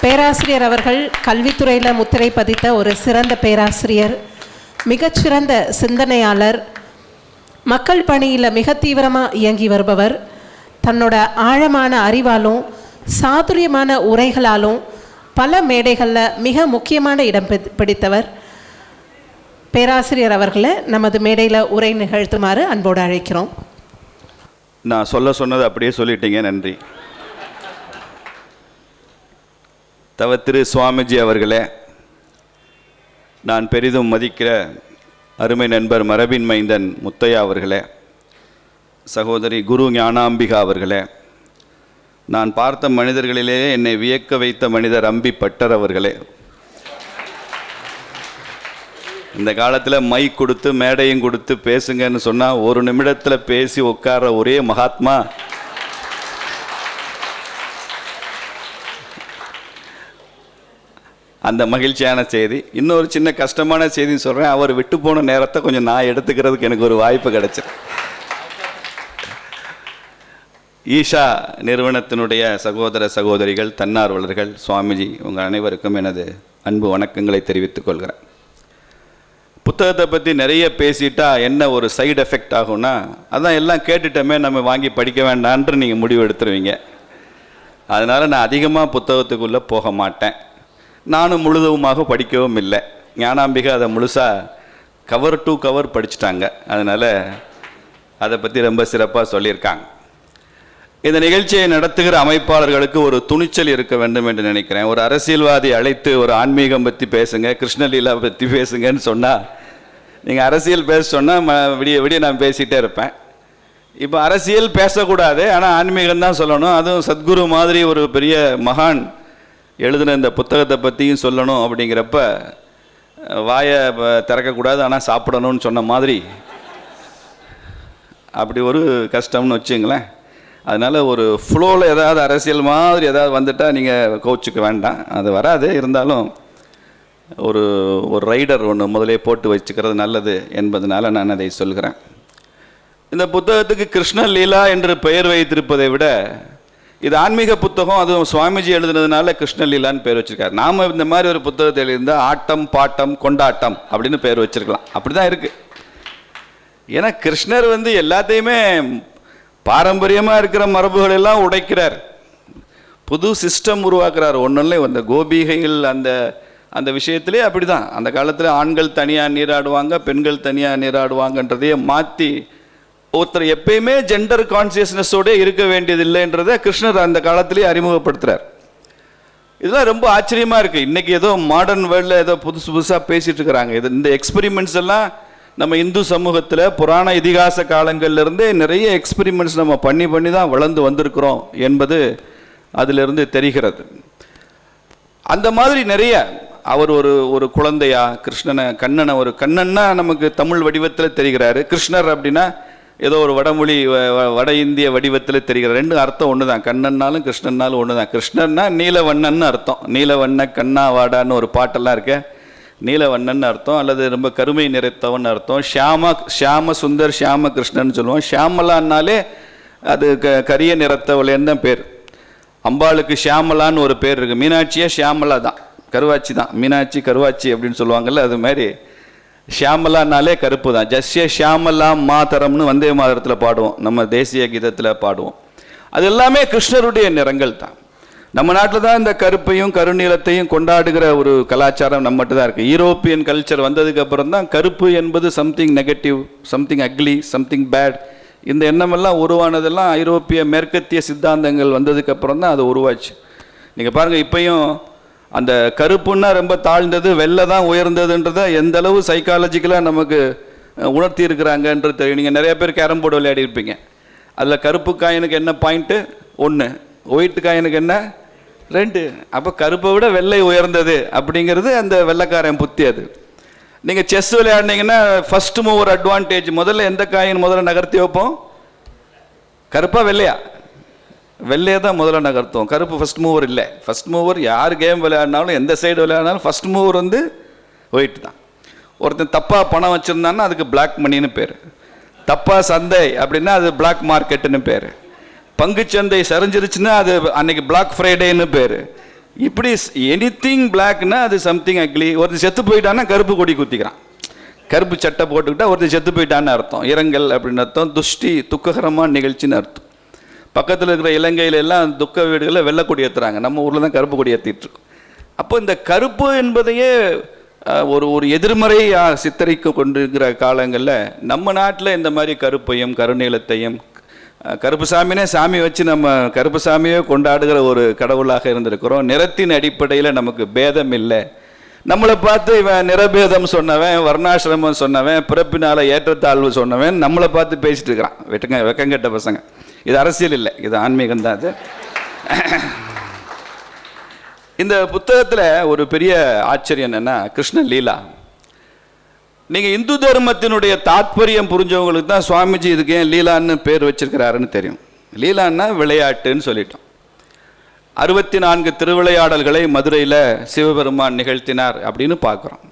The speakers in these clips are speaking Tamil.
பேராசிரியர் அவர்கள் கல்வித்துறையில் முத்திரை பதித்த ஒரு சிறந்த பேராசிரியர், மிகச்சிறந்த சிந்தனையாளர், மக்கள் பணியில் மிக தீவிரமாக இயங்கி வருபவர், தன்னோட ஆழமான அறிவாலும் சாதுரியமான உரைகளாலும் பல மேடைகளில் மிக முக்கியமான இடம் பிடித்தவர். பேராசிரியர் அவர்களை நமது மேடையில் உரை நிகழ்த்துமாறு அன்போடு அழைக்கிறோம். நான் சொன்னது அப்படியே சொல்லிட்டீங்க, நன்றி. தவ திரு சுவாமிஜி அவர்களே, நான் பெரிதும் மதிக்கிற அருமை நண்பர் மரபின் மைந்தன் முத்தையா அவர்களே, சகோதரி குரு ஞானாம்பிகா அவர்களே, நான் பார்த்த மனிதர்களிலேயே என்னை வியக்க வைத்த மனிதர் அம்பி பட்டர் அவர்களே, இந்த காலத்தில் மைக் கொடுத்து மேடையும் கொடுத்து பேசுங்கன்னு சொன்னால் ஒரு நிமிடத்தில் பேசி உட்கார ஒரே மகாத்மா அந்த மகிழ்ச்சியான செய்தி. இன்னொரு சின்ன கஷ்டமான செய்தின்னு சொல்கிறேன். அவர் விட்டு போன நேரத்தை கொஞ்சம் நான் எடுத்துக்கிறதுக்கு எனக்கு ஒரு வாய்ப்பு கிடைச்சது. ஈஷா நிறுவனத்தினுடைய சகோதர சகோதரிகள், தன்னார்வலர்கள், சுவாமிஜி, உங்கள் அனைவருக்கும் எனது அன்பு வணக்கங்களை தெரிவித்துக் கொள்கிறேன். புத்தகத்தை பற்றி நிறைய பேசிட்டா என்ன ஒரு சைடு எஃபெக்ட் ஆகும்னா, அதான் எல்லாம் கேட்டுட்டோமே நம்ம வாங்கி படிக்க வேண்டான்னு நீங்கள் முடிவு எடுத்துருவீங்க. அதனால் நான் அதிகமாக புத்தகத்துக்குள்ளே போக மாட்டேன். நானும் முழுதுமாக படிக்கவும் இல்லை. ஞானாம்பிகை அதை முழுசாக கவர் டு கவர் படிச்சுட்டாங்க. அதனால் அதை பற்றி ரொம்ப சிறப்பாக சொல்லியிருக்காங்க. இந்த நிகழ்ச்சியை நடத்துகிற அமைப்பாளர்களுக்கு ஒரு துணிச்சல் இருக்க வேண்டும் என்று நினைக்கிறேன். ஒரு அரசியல்வாதி அழைத்து ஒரு ஆன்மீகம் பற்றி பேசுங்க, கிருஷ்ணலீலா பற்றி பேசுங்கன்னு சொன்னால், நீங்கள் அரசியல் பேச சொன்னால் விடிய விடிய நான் பேசிகிட்டே இருப்பேன். இப்போ அரசியல் பேசக்கூடாது, ஆனால் ஆன்மீகம் தான் சொல்லணும். அதுவும் சத்குரு மாதிரி ஒரு பெரிய மகான் எழுதின இந்த புத்தகத்தை பற்றியும் சொல்லணும். அப்படிங்கிறப்ப வாயை திறக்கக்கூடாது, ஆனால் சாப்பிடணும்னு சொன்ன மாதிரி அப்படி ஒரு கஷ்டம்னு வச்சுங்களேன். அதனால் ஒரு ஃப்ளோவில் ஏதாவது அரசியல் மாதிரி ஏதாவது வந்துட்டால் நீங்கள் கோச்சுக்க வேண்டாம், அது வராது. இருந்தாலும் ஒரு ரைடர் ஒன்று முதலே போட்டு வச்சுக்கிறது நல்லது என்பதனால நான் அதை சொல்கிறேன். இந்த புத்தகத்துக்கு கிருஷ்ணலீலா என்று பெயர் வைத்திருப்பதை விட இது ஆன்மீக புத்தகம், அதுவும் சுவாமிஜி எழுதுனதுனால கிருஷ்ணலீலான்னு பேர் வச்சுருக்காரு. நாம் இந்த மாதிரி ஒரு புத்தகத்தை எழுதியிருந்தால் ஆட்டம் பாட்டம் கொண்டாட்டம் அப்படின்னு பேர் வச்சுருக்கலாம். அப்படி தான் இருக்குது. ஏன்னா கிருஷ்ணர் எல்லாத்தையுமே பாரம்பரியமாக இருக்கிற மரபுகள் எல்லாம் உடைக்கிறார், புது சிஸ்டம் உருவாக்குறார். ஒன்றும் அந்த கோபிகைகள் அந்த விஷயத்திலே அப்படி தான். அந்த காலத்தில் ஆண்கள் தனியாக நீராடுவாங்க, பெண்கள் தனியாக நீராடுவாங்கன்றதையே மாற்றி ஒருத்தர் எப்பயுமே ஜெண்டர் கான்சியஸ்னஸோடு இருக்க வேண்டியதில்லைன்றதை கிருஷ்ணர் அந்த காலத்திலேயே அறிமுகப்படுத்துகிறார். இதெல்லாம் ரொம்ப ஆச்சரியமாக இருக்குது. இன்றைக்கி ஏதோ மாடர்ன் வேர்ல்டில் ஏதோ புதுசாக பேசிகிட்டு இருக்கிறாங்க. இந்த எக்ஸ்பெரிமெண்ட்ஸ் எல்லாம் நம்ம இந்து சமூகத்தில் புராண இதிகாச காலங்கள்லேருந்தே நிறைய எக்ஸ்பெரிமெண்ட்ஸ் நம்ம பண்ணி தான் வளர்ந்து வந்திருக்கிறோம் என்பது அதிலிருந்து தெரிகிறது. அந்த மாதிரி நிறைய அவர் ஒரு குழந்தையா கண்ணனை ஒரு கண்ணன்னா நமக்கு தமிழ் வடிவத்தில் தெரிகிறாரு. கிருஷ்ணர் அப்படின்னா ஏதோ ஒரு வடமொழி வட இந்திய வடிவத்தில் தெரிகிறார். ரெண்டு அர்த்தம் ஒன்று தான். கண்ணன்னாலும் கிருஷ்ணன்னாலும் ஒன்று தான். கிருஷ்ணன்னா நீலவண்ணன்னு அர்த்தம். நீலவண்ண கண்ணா வாடான்னு ஒரு பாட்டெல்லாம் இருக்க, நீலவண்ணன் அர்த்தம், அல்லது ரொம்ப கருமை நிறைத்தவன் அர்த்தம். ஷியாம சுந்தர் ஷியாம கிருஷ்ணன் சொல்லுவோம். ஷியாமலான்னாலே அது கரிய நிறத்தவளேன்னு தான் பேர். அம்பாளுக்கு ஷியாமலான்னு ஒரு பேர் இருக்குது. மீனாட்சியே ஷியாமலா தான், கருவாச்சி தான். மீனாட்சி கருவாச்சி அப்படின்னு சொல்லுவாங்கள்ல, அது மாதிரி ஷியாமலானாலே கருப்பு தான். ஜஸ்ய ஷியாமலா மாதரம்னு வந்தே மாதரத்தில் பாடுவோம், நம்ம தேசிய கீதத்தில் பாடுவோம். அது எல்லாமே கிருஷ்ணருடைய நிறங்கள் தான். நம்ம நாட்டில் தான் இந்த கருப்பையும் கருநீலத்தையும் கொண்டாடுகிற ஒரு கலாச்சாரம் நம்மகிட்ட தான் இருக்குது. யூரோப்பியன் கல்ச்சர் வந்ததுக்கு அப்புறம் தான் கருப்பு என்பது something negative, something ugly, something bad, இந்த எண்ணமெல்லாம் உருவானதெல்லாம் ஐரோப்பிய மேற்கத்திய சித்தாந்தங்கள் வந்ததுக்கு அப்புறம் தான் அது உருவாச்சு. நீங்கள் பாருங்கள், இப்பையும் அந்த கருப்புன்னா ரொம்ப தாழ்ந்தது, வெள்ளை தான் உயர்ந்ததுன்றதை எந்த அளவு சைக்காலஜிக்கலாக நமக்கு உணர்த்தி இருக்கிறாங்கன்றது தெரியும். நீங்கள் நிறைய பேர் கேரம் போர்டு விளையாடி இருப்பீங்க. அதில் கருப்பு காயினுக்கு என்ன பாயிண்ட்டு 1, ஒயிட்டு காயினுக்கு என்ன 2. அப்போ கருப்பை விட வெள்ளை உயர்ந்தது அப்படிங்கிறது அந்த வெள்ளைக்காரன் புத்தி. அது நீங்கள் செஸ் விளையாடினீங்கன்னா ஃபர்ஸ்ட் மூவர் அட்வான்டேஜ். முதல்ல எந்த காயின் முதல்ல நகர்த்தி வைப்போம்? கருப்பா வெள்ளையா? வெள்ளையை தான் முதல்ல நகர்த்துவோம். கருப்பு ஃபர்ஸ்ட் மூவர் இல்லை. ஃபர்ஸ்ட் மூவர் யார் கேம் விளையாடினாலும் எந்த சைடு விளையாடினாலும் ஃபர்ஸ்ட் மூவர் ஒயிட் தான். ஒருத்தன் தப்பாக பணம் வச்சுருந்தான்னா அதுக்கு பிளாக் மணின்னு பேர். தப்பாக சந்தை அப்படின்னா அது பிளாக் மார்க்கெட்டுன்னு பேர். பங்குச்சந்தை சரிஞ்சிருச்சுன்னா அது அன்னைக்கு பிளாக் ஃப்ரைடேன்னு பேர். இப்படி எனிதிங் பிளாக்னா அது சம்திங் அக்லி. ஒருத்தர் செத்து போயிட்டான்னா கருப்பு கொடி குத்திக்கிறான், கருப்பு சட்டை போட்டுக்கிட்டா ஒருத்தர் செத்து போயிட்டான்னு அர்த்தம். இரங்கல் அப்படின்னு அர்த்தம், துஷ்டி துக்ககரமான நிகழ்ச்சின்னு அர்த்தம். பக்கத்தில் இருக்கிற இலங்கையில எல்லாம் துக்க வீடுகளில் வெள்ளை கொடி ஏற்றுறாங்க, நம்ம ஊரில் தான் கருப்பு கொடி ஏற்றிட்டு இருக்கோம். அப்போ இந்த கருப்பு என்பதையே ஒரு எதிர்மறை சித்தரிக்க கொண்டிருக்கிற காலங்களில் நம்ம நாட்டில் இந்த மாதிரி கருப்பையும் கருநீலத்தையும், கருப்பு சாமினே சாமி வச்சு நம்ம கருப்பு சாமியே கொண்டாடுகிற ஒரு கடவுளாக இருந்திருக்கிறோம். நிறத்தின் அடிப்படையில் நமக்கு பேதம் இல்லை. நம்மளை பார்த்து இவன் நிறபேதம் சொன்னவன், வர்ணாசிரமம் சொன்னவன், பிறப்பினால ஏற்றத்தாழ்வு சொன்னவன் நம்மளை பார்த்து பேசிட்டு இருக்கிறான். வெக்கங்கெட்ட பசங்க. இது அரசியல் இல்லை, இது ஆன்மீகம் தான். அது இந்த புத்தகத்தில் ஒரு பெரிய ஆச்சரியம் என்னன்னா கிருஷ்ண லீலா. நீங்கள் இந்து தர்மத்தினுடைய தாத்பரியம் புரிஞ்சவங்களுக்கு தான் சுவாமிஜி இதுக்கு ஏன் லீலான்னு பேர் வச்சிருக்கிறாருன்னு தெரியும். லீலான்னா விளையாட்டுன்னு சொல்லிட்டோம். 64 திருவிளையாடல்களை மதுரையில் சிவபெருமான் நிகழ்த்தினார் அப்படின்னு பார்க்குறோம்.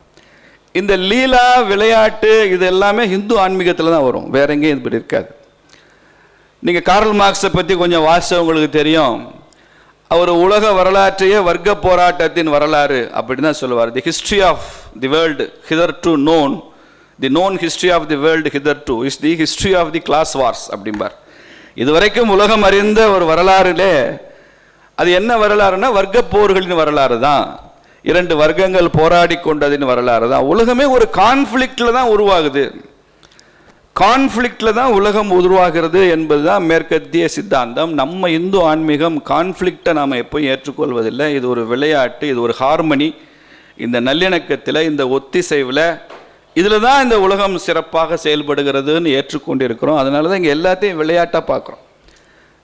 இந்த லீலா விளையாட்டு இது எல்லாமே இந்து ஆன்மீகத்தில் தான் வரும், வேற எங்கேயும் இப்படி இருக்காது. நீங்கள் கார்ல் மார்க்ஸை பற்றி கொஞ்சம் வாசித்தவங்களுக்கு தெரியும். அவர் உலக வரலாற்றையே வர்க்க போராட்டத்தின் வரலாறு அப்படின்னு தான் சொல்லுவார். The history of the world hitherto known, the known history of the world hitherto is the history of the class wars அப்படிம்பார். இதுவரைக்கும் உலகம் அறிந்த ஒரு வரலாறுலே அது என்ன வரலாறுனா வர்க்க போர்களின் வரலாறு தான். 2 வர்க்கங்கள் போராடி கொண்டதின் வரலாறு தான். உலகமே ஒரு கான்ஃப்ளிக்டில் தான் உருவாகுது, கான்ஃப்ளிக்டில் தான் உலகம் உருவாகிறது என்பது தான் மேற்கத்திய சித்தாந்தம். நம்ம இந்து ஆன்மீகம் கான்ஃப்ளிக்டை நாம் எப்போயும் ஏற்றுக்கொள்வதில்லை. இது ஒரு விளையாட்டு, இது ஒரு ஹார்மனி, இந்த நல்லிணக்கத்தில், இந்த ஒத்திசைவில், இதில் தான் இந்த உலகம் சிறப்பாக செயல்படுகிறதுன்னு ஏற்றுக்கொண்டிருக்கிறோம். அதனால தான் இங்கே எல்லாத்தையும் விளையாட்டாக பார்க்குறோம்.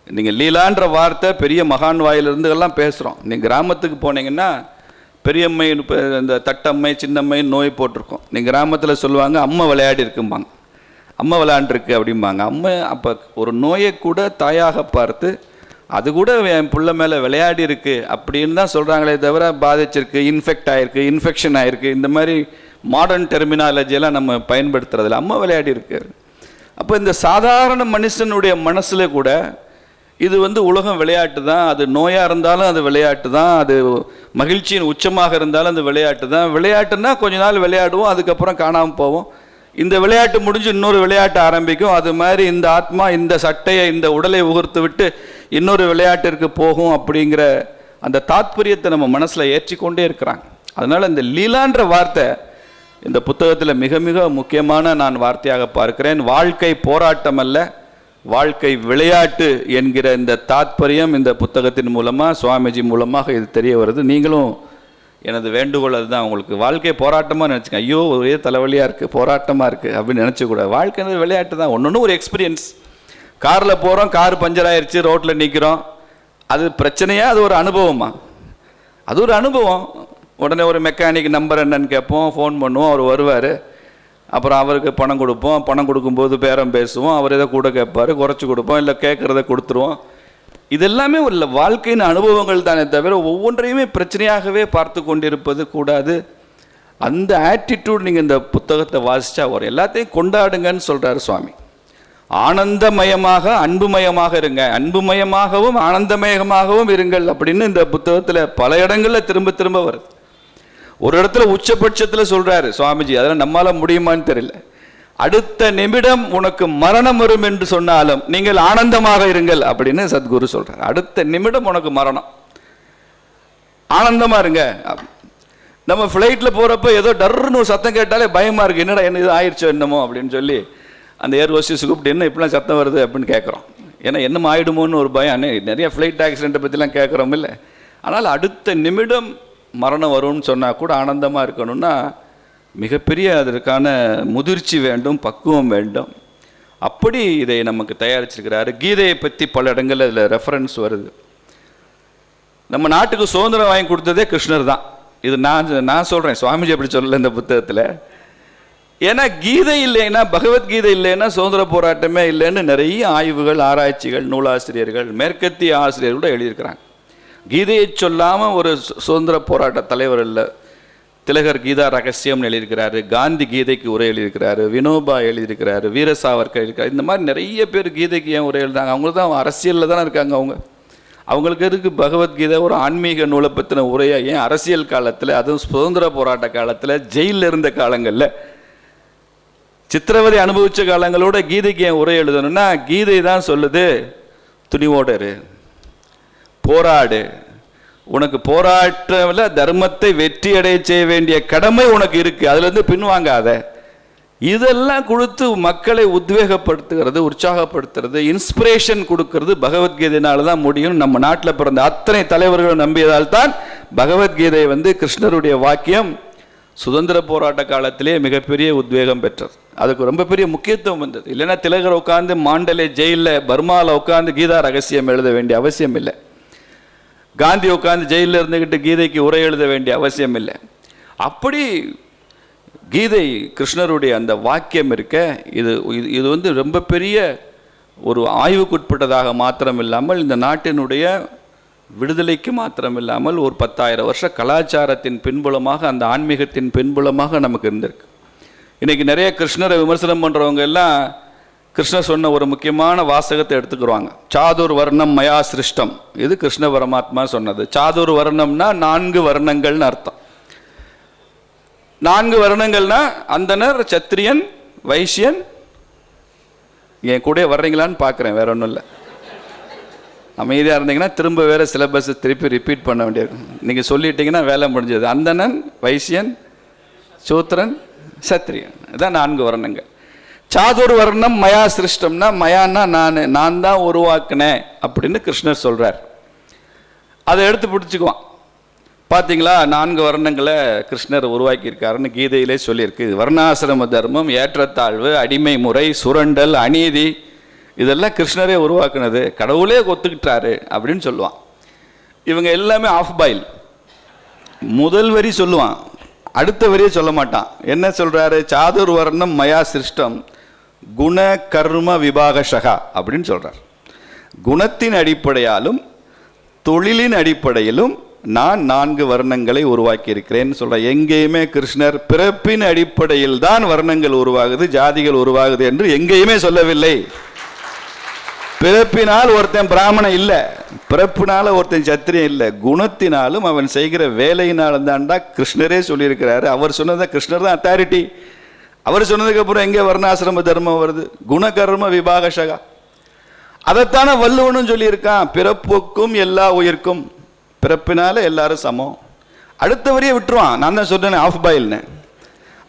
நீங்கள் லீலான்ற வார்த்தை பெரிய மகான் வாயிலிருந்து எல்லாம் பேசுகிறோம். நீங்கள் கிராமத்துக்கு போனீங்கன்னா பெரியம்மை, இந்த தட்டம்மை சின்னம்மை நோய் போட்டிருக்கோம். நீங்கள் கிராமத்தில் சொல்லுவாங்க அம்மா விளையாடி இருக்கும்பாங்க, அம்மா விளையாண்டுருக்கு அப்படிம்பாங்க. அம்மா அப்போ ஒரு நோயை கூட தாயாக பார்த்து அது கூட என் பிள்ளை மேலே விளையாடி இருக்கு அப்படின்னு தான் சொல்கிறாங்களே தவிர பாதிச்சிருக்கு, இன்ஃபெக்ட் ஆகிருக்கு, இன்ஃபெக்ஷன் ஆகிருக்கு, இந்த மாதிரி மாடர்ன் டெர்மினாலஜியெல்லாம் நம்ம பயன்படுத்துறதில்ல. அம்மா விளையாடி இருக்கு. அப்போ இந்த சாதாரண மனுஷனுடைய மனசில் கூட இது உலகம் விளையாட்டு தான். அது நோயாக இருந்தாலும் அது விளையாட்டு தான், அது மகிழ்ச்சியின் உச்சமாக இருந்தாலும் அது விளையாட்டு தான். விளையாட்டுன்னா கொஞ்ச நாள் விளையாடுவோம், அதுக்கப்புறம் காணாமல் போவோம். இந்த விளையாட்டு முடிஞ்சு இன்னொரு விளையாட்டு ஆரம்பிக்கும். அது மாதிரி இந்த ஆத்மா இந்த சட்டையை, இந்த உடலை உகர்த்து விட்டு இன்னொரு விளையாட்டிற்கு போகும் அப்படிங்கிற அந்த தாத்பரியத்தை நம்ம மனசில் ஏற்றிக்கொண்டே இருக்கிறாங்க. அதனால் இந்த லீலான்ற வார்த்தை இந்த புத்தகத்தில் மிக மிக முக்கியமான நான் வார்த்தையாக பார்க்கிறேன். வாழ்க்கை போராட்டம் அல்ல, வாழ்க்கை விளையாட்டு என்கிற இந்த தாத்பரியம் இந்த புத்தகத்தின் மூலமாக, சுவாமிஜி மூலமாக இது தெரிய வருது. நீங்களும் எனது வேண்டுகோள் அதுதான். உங்களுக்கு வாழ்க்கை போராட்டமாக நினச்சிங்க, ஐயோ ஒரே தலைவலியாக இருக்குது, போராட்டமாக இருக்குது அப்படின்னு நினச்சக்கூடாது. வாழ்க்கை விளையாட்டு தான். ஒன்று ஒரு எக்ஸ்பீரியன்ஸ். காரில் போகிறோம், கார் பஞ்சர் ஆயிடுச்சு, ரோட்டில் நிற்கிறோம், அது பிரச்சனையாக, அது ஒரு அனுபவமா? அது ஒரு அனுபவம். உடனே ஒரு மெக்கானிக் நம்பர் என்னன்னு கேட்போம், ஃபோன் பண்ணுவோம், அவர் வருவார். அப்புறம் அவருக்கு பணம் கொடுப்போம், பணம் கொடுக்கும்போது பேரம் பேசுவோம், அவர் எதை கூட கேட்பார், குறைச்சி கொடுப்போம், இல்லை கேட்குறத கொடுத்துருவோம். இதெல்லாமே ஒரு வாழ்க்கையின் அனுபவங்கள் தானே தவிர ஒவ்வொன்றையுமே பிரச்சனையாகவே பார்த்து கொண்டிருப்பது கூடாது. அந்த ஆட்டிடியூட் நீங்கள் இந்த புத்தகத்தை வாசித்தா வரும். எல்லாத்தையும் கொண்டாடுங்கன்னு சொல்கிறார் சுவாமி. ஆனந்தமயமாக அன்புமயமாக இருங்க, அன்புமயமாகவும் ஆனந்தமயமாகவும் இருங்கள் அப்படின்னு இந்த புத்தகத்தில் பல இடங்களில் திரும்ப திரும்ப வருது. ஒரு இடத்துல உச்சபட்சத்தில் சொல்கிறாரு சுவாமிஜி, அதெல்லாம் நம்மளால் முடியுமான்னு தெரியல. அடுத்த நிமிடம் உனக்கு மரணம் வரும் என்று சொன்னாலும் நீங்கள் ஆனந்தமாக இருங்கள் அப்படின்னு சத்குரு சொல்றார். அடுத்த நிமிடம் உனக்கு மரணம், ஆனந்தமா இருங்க. நம்ம ஃப்ளைட்டில் போகிறப்ப ஏதோ டர்னு ஒரு சத்தம் கேட்டாலே பயமா இருக்கு, என்னடா என்ன இது ஆயிடுச்சோ என்னமோ அப்படின்னு சொல்லி அந்த ஏர் ஹோஸ்டஸ் கூப்பிட்டு என்ன இப்படிலாம் சத்தம் வருது அப்படின்னு கேட்குறோம். ஏன்னா என்னமோ ஆயிடுமோன்னு ஒரு பயம். நிறைய ஃப்ளைட் ஆக்சிடென்ட்டை பற்றிலாம் கேட்குறோம் இல்லை. ஆனால் அடுத்த நிமிடம் மரணம் வரும்னு சொன்னால் கூட ஆனந்தமாக இருக்கணும்னா மிகப்பெரிய அதற்கான முதிர்ச்சி வேண்டும், பக்குவம் வேண்டும். அப்படி இதை நமக்கு தயாரிச்சிருக்கிறாரு. கீதையை பற்றி பல இடங்களில் இதில் ரெஃபரன்ஸ் வருது. நம்ம நாட்டுக்கு சுதந்திரம் வாங்கி கொடுத்ததே கிருஷ்ணர் தான். இது நான் சொல்கிறேன், சுவாமிஜி அப்படி சொல்லலை இந்த புத்தகத்தில். ஏன்னா கீதை இல்லைன்னா, பகவத்கீதை இல்லைன்னா சுதந்திர போராட்டமே இல்லைன்னு நிறைய ஆய்வுகள், ஆராய்ச்சிகள், நூலாசிரியர்கள், மேற்கத்திய ஆசிரியர்கள் கூட எழுதியிருக்கிறாங்க. கீதையை சொல்லாமல் ஒரு சுதந்திர போராட்ட தலைவர் இல்லை. திலகர் கீதா ரகசியம்னு எழுதியிருக்கிறாரு, காந்தி கீதைக்கு உரை எழுதியிருக்கிறாரு, வினோபா எழுதியிருக்கிறாரு, வீர சாவர்கர் எழுதியிருக்காரு. இந்த மாதிரி நிறைய பேர் கீதைக்கு ஏன் உரை எழுதாங்க? அவங்க தான் அரசியலில் தானே இருக்காங்க. அவங்க அவங்களுக்கு இருக்கு பகவத்கீதை ஒரு ஆன்மீக நூலை பற்றின உரையை ஏன் அரசியல் காலத்தில், அதுவும் சுதந்திர போராட்ட காலத்தில், ஜெயிலில் இருந்த காலங்களில், சித்திரவதை அனுபவித்த காலங்களோட கீதைக்கு ஏன் உரை எழுதணும்னா, கீதை தான் சொல்லுது துணிவோடு இரு, போராடு, உனக்கு போராட்டத்தில் தர்மத்தை வெற்றி அடைய செய்ய வேண்டிய கடமை உனக்கு இருக்கு, அதுலேருந்து பின்வாங்காத. இதெல்லாம் கொடுத்து மக்களை உத்வேகப்படுத்துகிறது, உற்சாகப்படுத்துறது, இன்ஸ்பிரேஷன் கொடுக்கறது பகவத்கீதையினால தான் முடியும். நம்ம நாட்டில் பிறந்த அத்தனை தலைவர்களும் நம்பியதால் தான் பகவத்கீதை கிருஷ்ணருடைய வாக்கியம் சுதந்திர போராட்ட காலத்திலே மிகப்பெரிய உத்வேகம் பெற்றது. அதுக்கு ரொம்ப பெரிய முக்கியத்துவம் வந்தது. இல்லைன்னா திலகர் உட்காந்து மாண்டலே ஜெயிலில் பர்மாவில் உட்காந்து கீதா ரகசியம் எழுத வேண்டிய அவசியம் இல்லை. காந்தி உட்காந்து ஜெயிலில் இருந்துக்கிட்டு கீதைக்கு உரை எழுத வேண்டிய அவசியம் இல்லை. அப்படி கீதை கிருஷ்ணருடைய அந்த வாக்கியம் இருக்க, இது ரொம்ப பெரிய ஒரு ஆய்வுக்குட்பட்டதாக மாத்திரம் இல்லாமல், இந்த நாட்டினுடைய விடுதலைக்கு மாத்திரம் இல்லாமல் ஒரு 10,000 வருஷ கலாச்சாரத்தின் பின்புலமாக, அந்த ஆன்மீகத்தின் பின்புலமாக நமக்கு இருந்திருக்கு. இன்றைக்கி நிறைய கிருஷ்ணரை விமர்சனம் பண்ணுறவங்க எல்லாம் கிருஷ்ணர் சொன்ன ஒரு முக்கியமான வாசகத்தை எடுத்துக்கிறாங்க. சாதுர் வர்ணம் மயா சிருஷ்டம், இது கிருஷ்ண பரமாத்மா சொன்னது. சாதுர் வர்ணம்னா 4 வர்ணங்கள்னு அர்த்தம். 4 வர்ணங்கள்னா அந்தனர், சத்திரியன், வைசியன். என் கூட வர்றீங்களான்னு பார்க்குறேன், வேற ஒன்றும் இல்லை. அமைதியாக இருந்தீங்கன்னா திரும்ப வேறு சிலபஸ் திருப்பி ரிப்பீட் பண்ண வேண்டியிருக்கும். நீங்கள் சொல்லிட்டீங்கன்னா வேலை முடிஞ்சது. அந்தணன், வைசியன், சூத்திரன், சத்திரியன், இதுதான் 4 வர்ணங்கள். சாதுர் வர்ணம் மயா சிருஷ்டம்னா, மயான்னா நான் தான் உருவாக்குனேன் அப்படின்னு கிருஷ்ணர் சொல்கிறார். அதை எடுத்து பிடிச்சிக்குவான். பார்த்தீங்களா, 4 வர்ணங்களை கிருஷ்ணர் உருவாக்கியிருக்காருன்னு கீதையிலே சொல்லியிருக்கு. வர்ணாசிரம தர்மம், ஏற்றத்தாழ்வு, அடிமை முறை, சுரண்டல், அநீதி, இதெல்லாம் கிருஷ்ணரே உருவாக்குனது, கடவுளே ஒத்துக்கிட்டாரு அப்படின்னு சொல்லுவான். இவங்க எல்லாமே ஆஃப் பாயில். முதல் வரி சொல்லுவான், அடுத்த வரியே சொல்ல மாட்டான். என்ன சொல்கிறாரு? சாதுர் வர்ணம் மயா சிருஷ்டம் குண கர்ம விபாகஷகா அப்படின்னு சொல்கிறார். குணத்தின் அடிப்படையாலும் தொழிலின் அடிப்படையிலும் நான் 4 வர்ணங்களை உருவாக்கி இருக்கிறேன்னு சொல்கிறேன். எங்கேயுமே கிருஷ்ணர் பிறப்பின் அடிப்படையில் தான் வர்ணங்கள் உருவாகுது, ஜாதிகள் உருவாகுது என்று எங்கேயுமே சொல்லவில்லை. பிறப்பினால் ஒருத்தன் பிராமணன் இல்லை, பிறப்பினால ஒருத்தன் சத்திரியன் இல்லை, குணத்தினாலும் அவன் செய்கிற வேலையினாலும் தான்டா கிருஷ்ணரே சொல்லியிருக்கிறாரு. அவர் சொன்னதை கிருஷ்ணர் தான் அத்தாரிட்டி. அவர் சொன்னதுக்கு அப்புறம் எங்கே வர்ணாசிரம தர்மம் வருது? குணகர்ம விபாகஷகா. அதைத்தானே வள்ளுவனும் சொல்லியிருக்கான், பிறப்புக்கும் எல்லா உயிர்க்கும், பிறப்பினால எல்லாரும் சமம். அடுத்த வரியை விட்டுருவான். நான் தான் சொல்றேன் ஆஃப் பாயில்னு.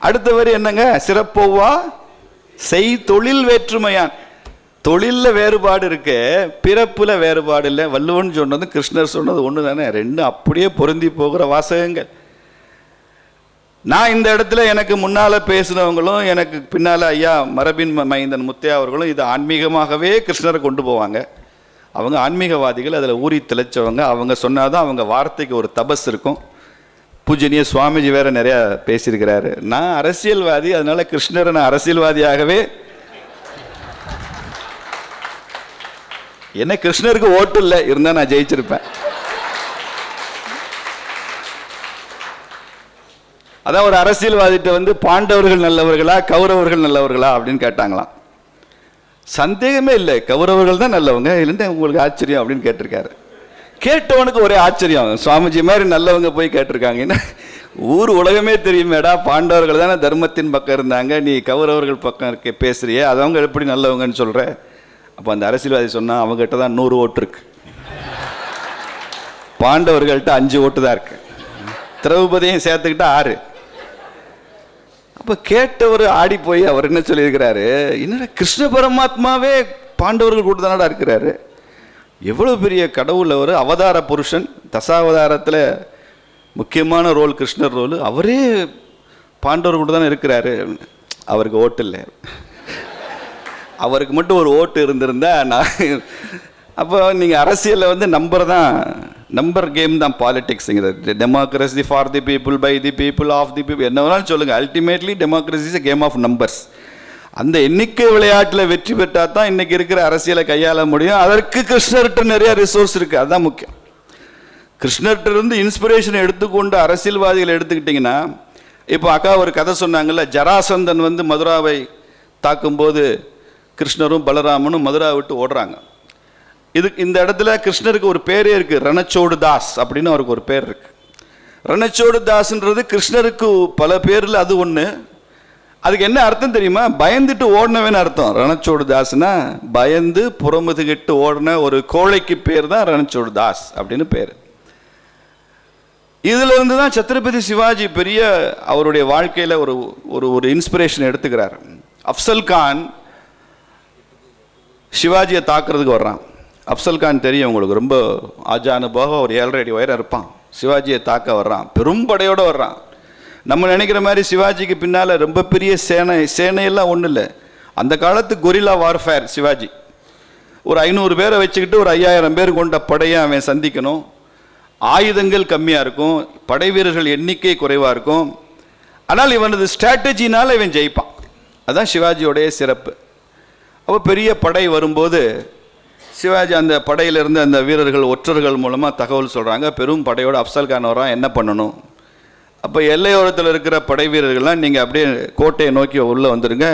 அடுத்த வரி என்னங்க? சிறப்போவா செய் தொழில் வேற்றுமையான். தொழிலில் வேறுபாடு இருக்கு, பிறப்புல வேறுபாடு இல்லை. வள்ளுவன் சொன்னது கிருஷ்ணர் சொன்னது ஒன்று தானே, ரெண்டும் அப்படியே பொருந்தி போகிற வாசகங்கள். நான் இந்த இடத்துல எனக்கு முன்னால் பேசினவங்களும் எனக்கு பின்னால் ஐயா மரபின் மைந்தன் முத்தையா அவர்களும் இது ஆன்மீகமாகவே கிருஷ்ணரை கொண்டு போவாங்க. அவங்க ஆன்மீகவாதிகள், அதில் ஊறி திளைச்சவங்க. அவங்க சொன்னாதான் அவங்க வார்த்தைக்கு ஒரு தபஸ் இருக்கும். பூஜ்யனிய சுவாமிஜி வேற நிறையா பேசியிருக்கிறாரு. நான் அரசியல்வாதி, அதனால கிருஷ்ணரை நான் அரசியல்வாதியாகவே, என்ன கிருஷ்ணருக்கு ஓட்டு இல்லை, இருந்தால் நான் ஜெயிச்சிருப்பேன். அதான் ஒரு அரசியல்வாதிட்ட பாண்டவர்கள் நல்லவர்களா கௌரவர்கள் நல்லவர்களா அப்படின்னு கேட்டாங்களாம். சந்தேகமே இல்லை, கௌரவர்கள் தான் நல்லவங்க, இல்லைன்னு உங்களுக்கு ஆச்சரியம் அப்படின்னு கேட்டிருக்காரு. கேட்டவனுக்கு ஒரே ஆச்சரியம், சுவாமிஜி மாதிரி நல்லவங்க போய் கேட்டிருக்காங்கன்னா ஊர் உலகமே தெரியுமேடா, பாண்டவர்கள் தானே தர்மத்தின் பக்கம் இருந்தாங்க, நீ கௌரவர்கள் பக்கம் இருக்க பேசுறியே, அதவங்க எப்படி நல்லவங்கன்னு சொல்கிற? அப்போ அந்த அரசியல்வாதி சொன்னால் அவங்ககிட்ட தான் 100 ஓட்டு இருக்கு, பாண்டவர்கள்ட்ட 5 ஓட்டு தான் இருக்கு, திரௌபதியும் சேர்த்துக்கிட்டா 6. அப்போ கேட்டவர் ஆடி போய் அவர் என்ன சொல்லியிருக்கிறாரு, என்னடா கிருஷ்ண பரமாத்மாவே பாண்டவர்கள் கூட தானடா இருக்கிறாரு, எவ்வளோ பெரிய கடவுள் அவர், அவதார புருஷன், தசாவதாரத்தில் முக்கியமான ரோல் கிருஷ்ணர் ரோல், அவரே பாண்டவர் கூட தானே இருக்கிறாரு. அவருக்கு ஓட்டு இல்லை, அவருக்கு மட்டும் ஒரு ஓட்டு இருந்திருந்தா நான். அப்போ நீங்கள் அரசியலில் நம்பர் கேம் தான் பாலிடிக்ஸுங்கிறது. Democracy for the people, by the people, of the people, என்ன வேணாலும் சொல்லுங்கள். Ultimately democracy is a game of numbers. அந்த எண்ணிக்கை விளையாட்டில் வெற்றி பெற்றால் தான் இன்றைக்கி இருக்கிற அரசியலை கையாள முடியும். அதற்கு கிருஷ்ணர்கிட்ட நிறைய ரிசோர்ஸ் இருக்குது, அதுதான் முக்கியம். கிருஷ்ணர்கிட்ட இருந்து இன்ஸ்பிரேஷனை எடுத்துக்கொண்டு அரசியல்வாதிகளை எடுத்துக்கிட்டிங்கன்னா, இப்போ அக்கா ஒரு கதை சொன்னாங்கல்ல, ஜராசந்தன் மதுராவை தாக்கும்போது கிருஷ்ணரும் பலராமனும் மதுரா விட்டு ஓடுறாங்க. இந்த இடத்துல கிருஷ்ணருக்கு ஒரு பேரே இருக்குது, ரணச்சோடு தாஸ் அப்படின்னு அவருக்கு ஒரு பேர் இருக்குது. ரணச்சோடு தாஸ்ன்றது கிருஷ்ணருக்கு பல பேரில் அது ஒன்று. அதுக்கு என்ன அர்த்தம் தெரியுமா? பயந்துட்டு ஓடினவன்னு அர்த்தம். ரணச்சோடு தாஸ்னா பயந்து புறமுதுகிட்டு ஓடின ஒரு கோழைக்கு பேர் தான் ரணச்சோடு தாஸ் அப்படின்னு பேர். இதுல இருந்து தான் சத்ரபதி சிவாஜி பெரிய அவருடைய வாழ்க்கையில் ஒரு ஒரு ஒரு இன்ஸ்பிரேஷன் எடுத்துக்கிறார். அப்சல் கான் சிவாஜியை தாக்குறதுக்கு வர்றான். அப்சல் கான் தெரியும் உங்களுக்கு, ரொம்ப ஆஜானுபாக ஒரு 7.5 அடி உயரம் இருப்பான். சிவாஜியை தாக்க வர்றான், பெரும் படையோடு வர்றான். நம்ம நினைக்கிற மாதிரி சிவாஜிக்கு பின்னால் ரொம்ப பெரிய சேனையெல்லாம் ஒன்றும் இல்லை. அந்த காலத்து கொரில்லா வார்ஃபேர் சிவாஜி. ஒரு 500 பேரை வச்சுக்கிட்டு ஒரு 5000 பேர் கொண்ட படையை அவன் சந்திக்கணும். ஆயுதங்கள் கம்மியாக இருக்கும், படை வீரர்கள் எண்ணிக்கை குறைவாக இருக்கும். ஆனால் இவனது ஸ்ட்ராட்டஜினால் இவன் ஜெயிப்பான். அதுதான் சிவாஜியோடைய சிறப்பு. அப்போ பெரிய படை வரும்போது சிவாஜி அந்த படையிலிருந்து அந்த வீரர்கள் ஒற்றர்கள் மூலமாக தகவல் சொல்கிறாங்க, பெரும் படையோடு அப்சல் கான் வரான், என்ன பண்ணணும்? அப்போ எல்லையோரத்தில் இருக்கிற படை வீரர்கள்லாம் நீங்கள் அப்படியே கோட்டையை நோக்கி உள்ளே வந்துடுங்க,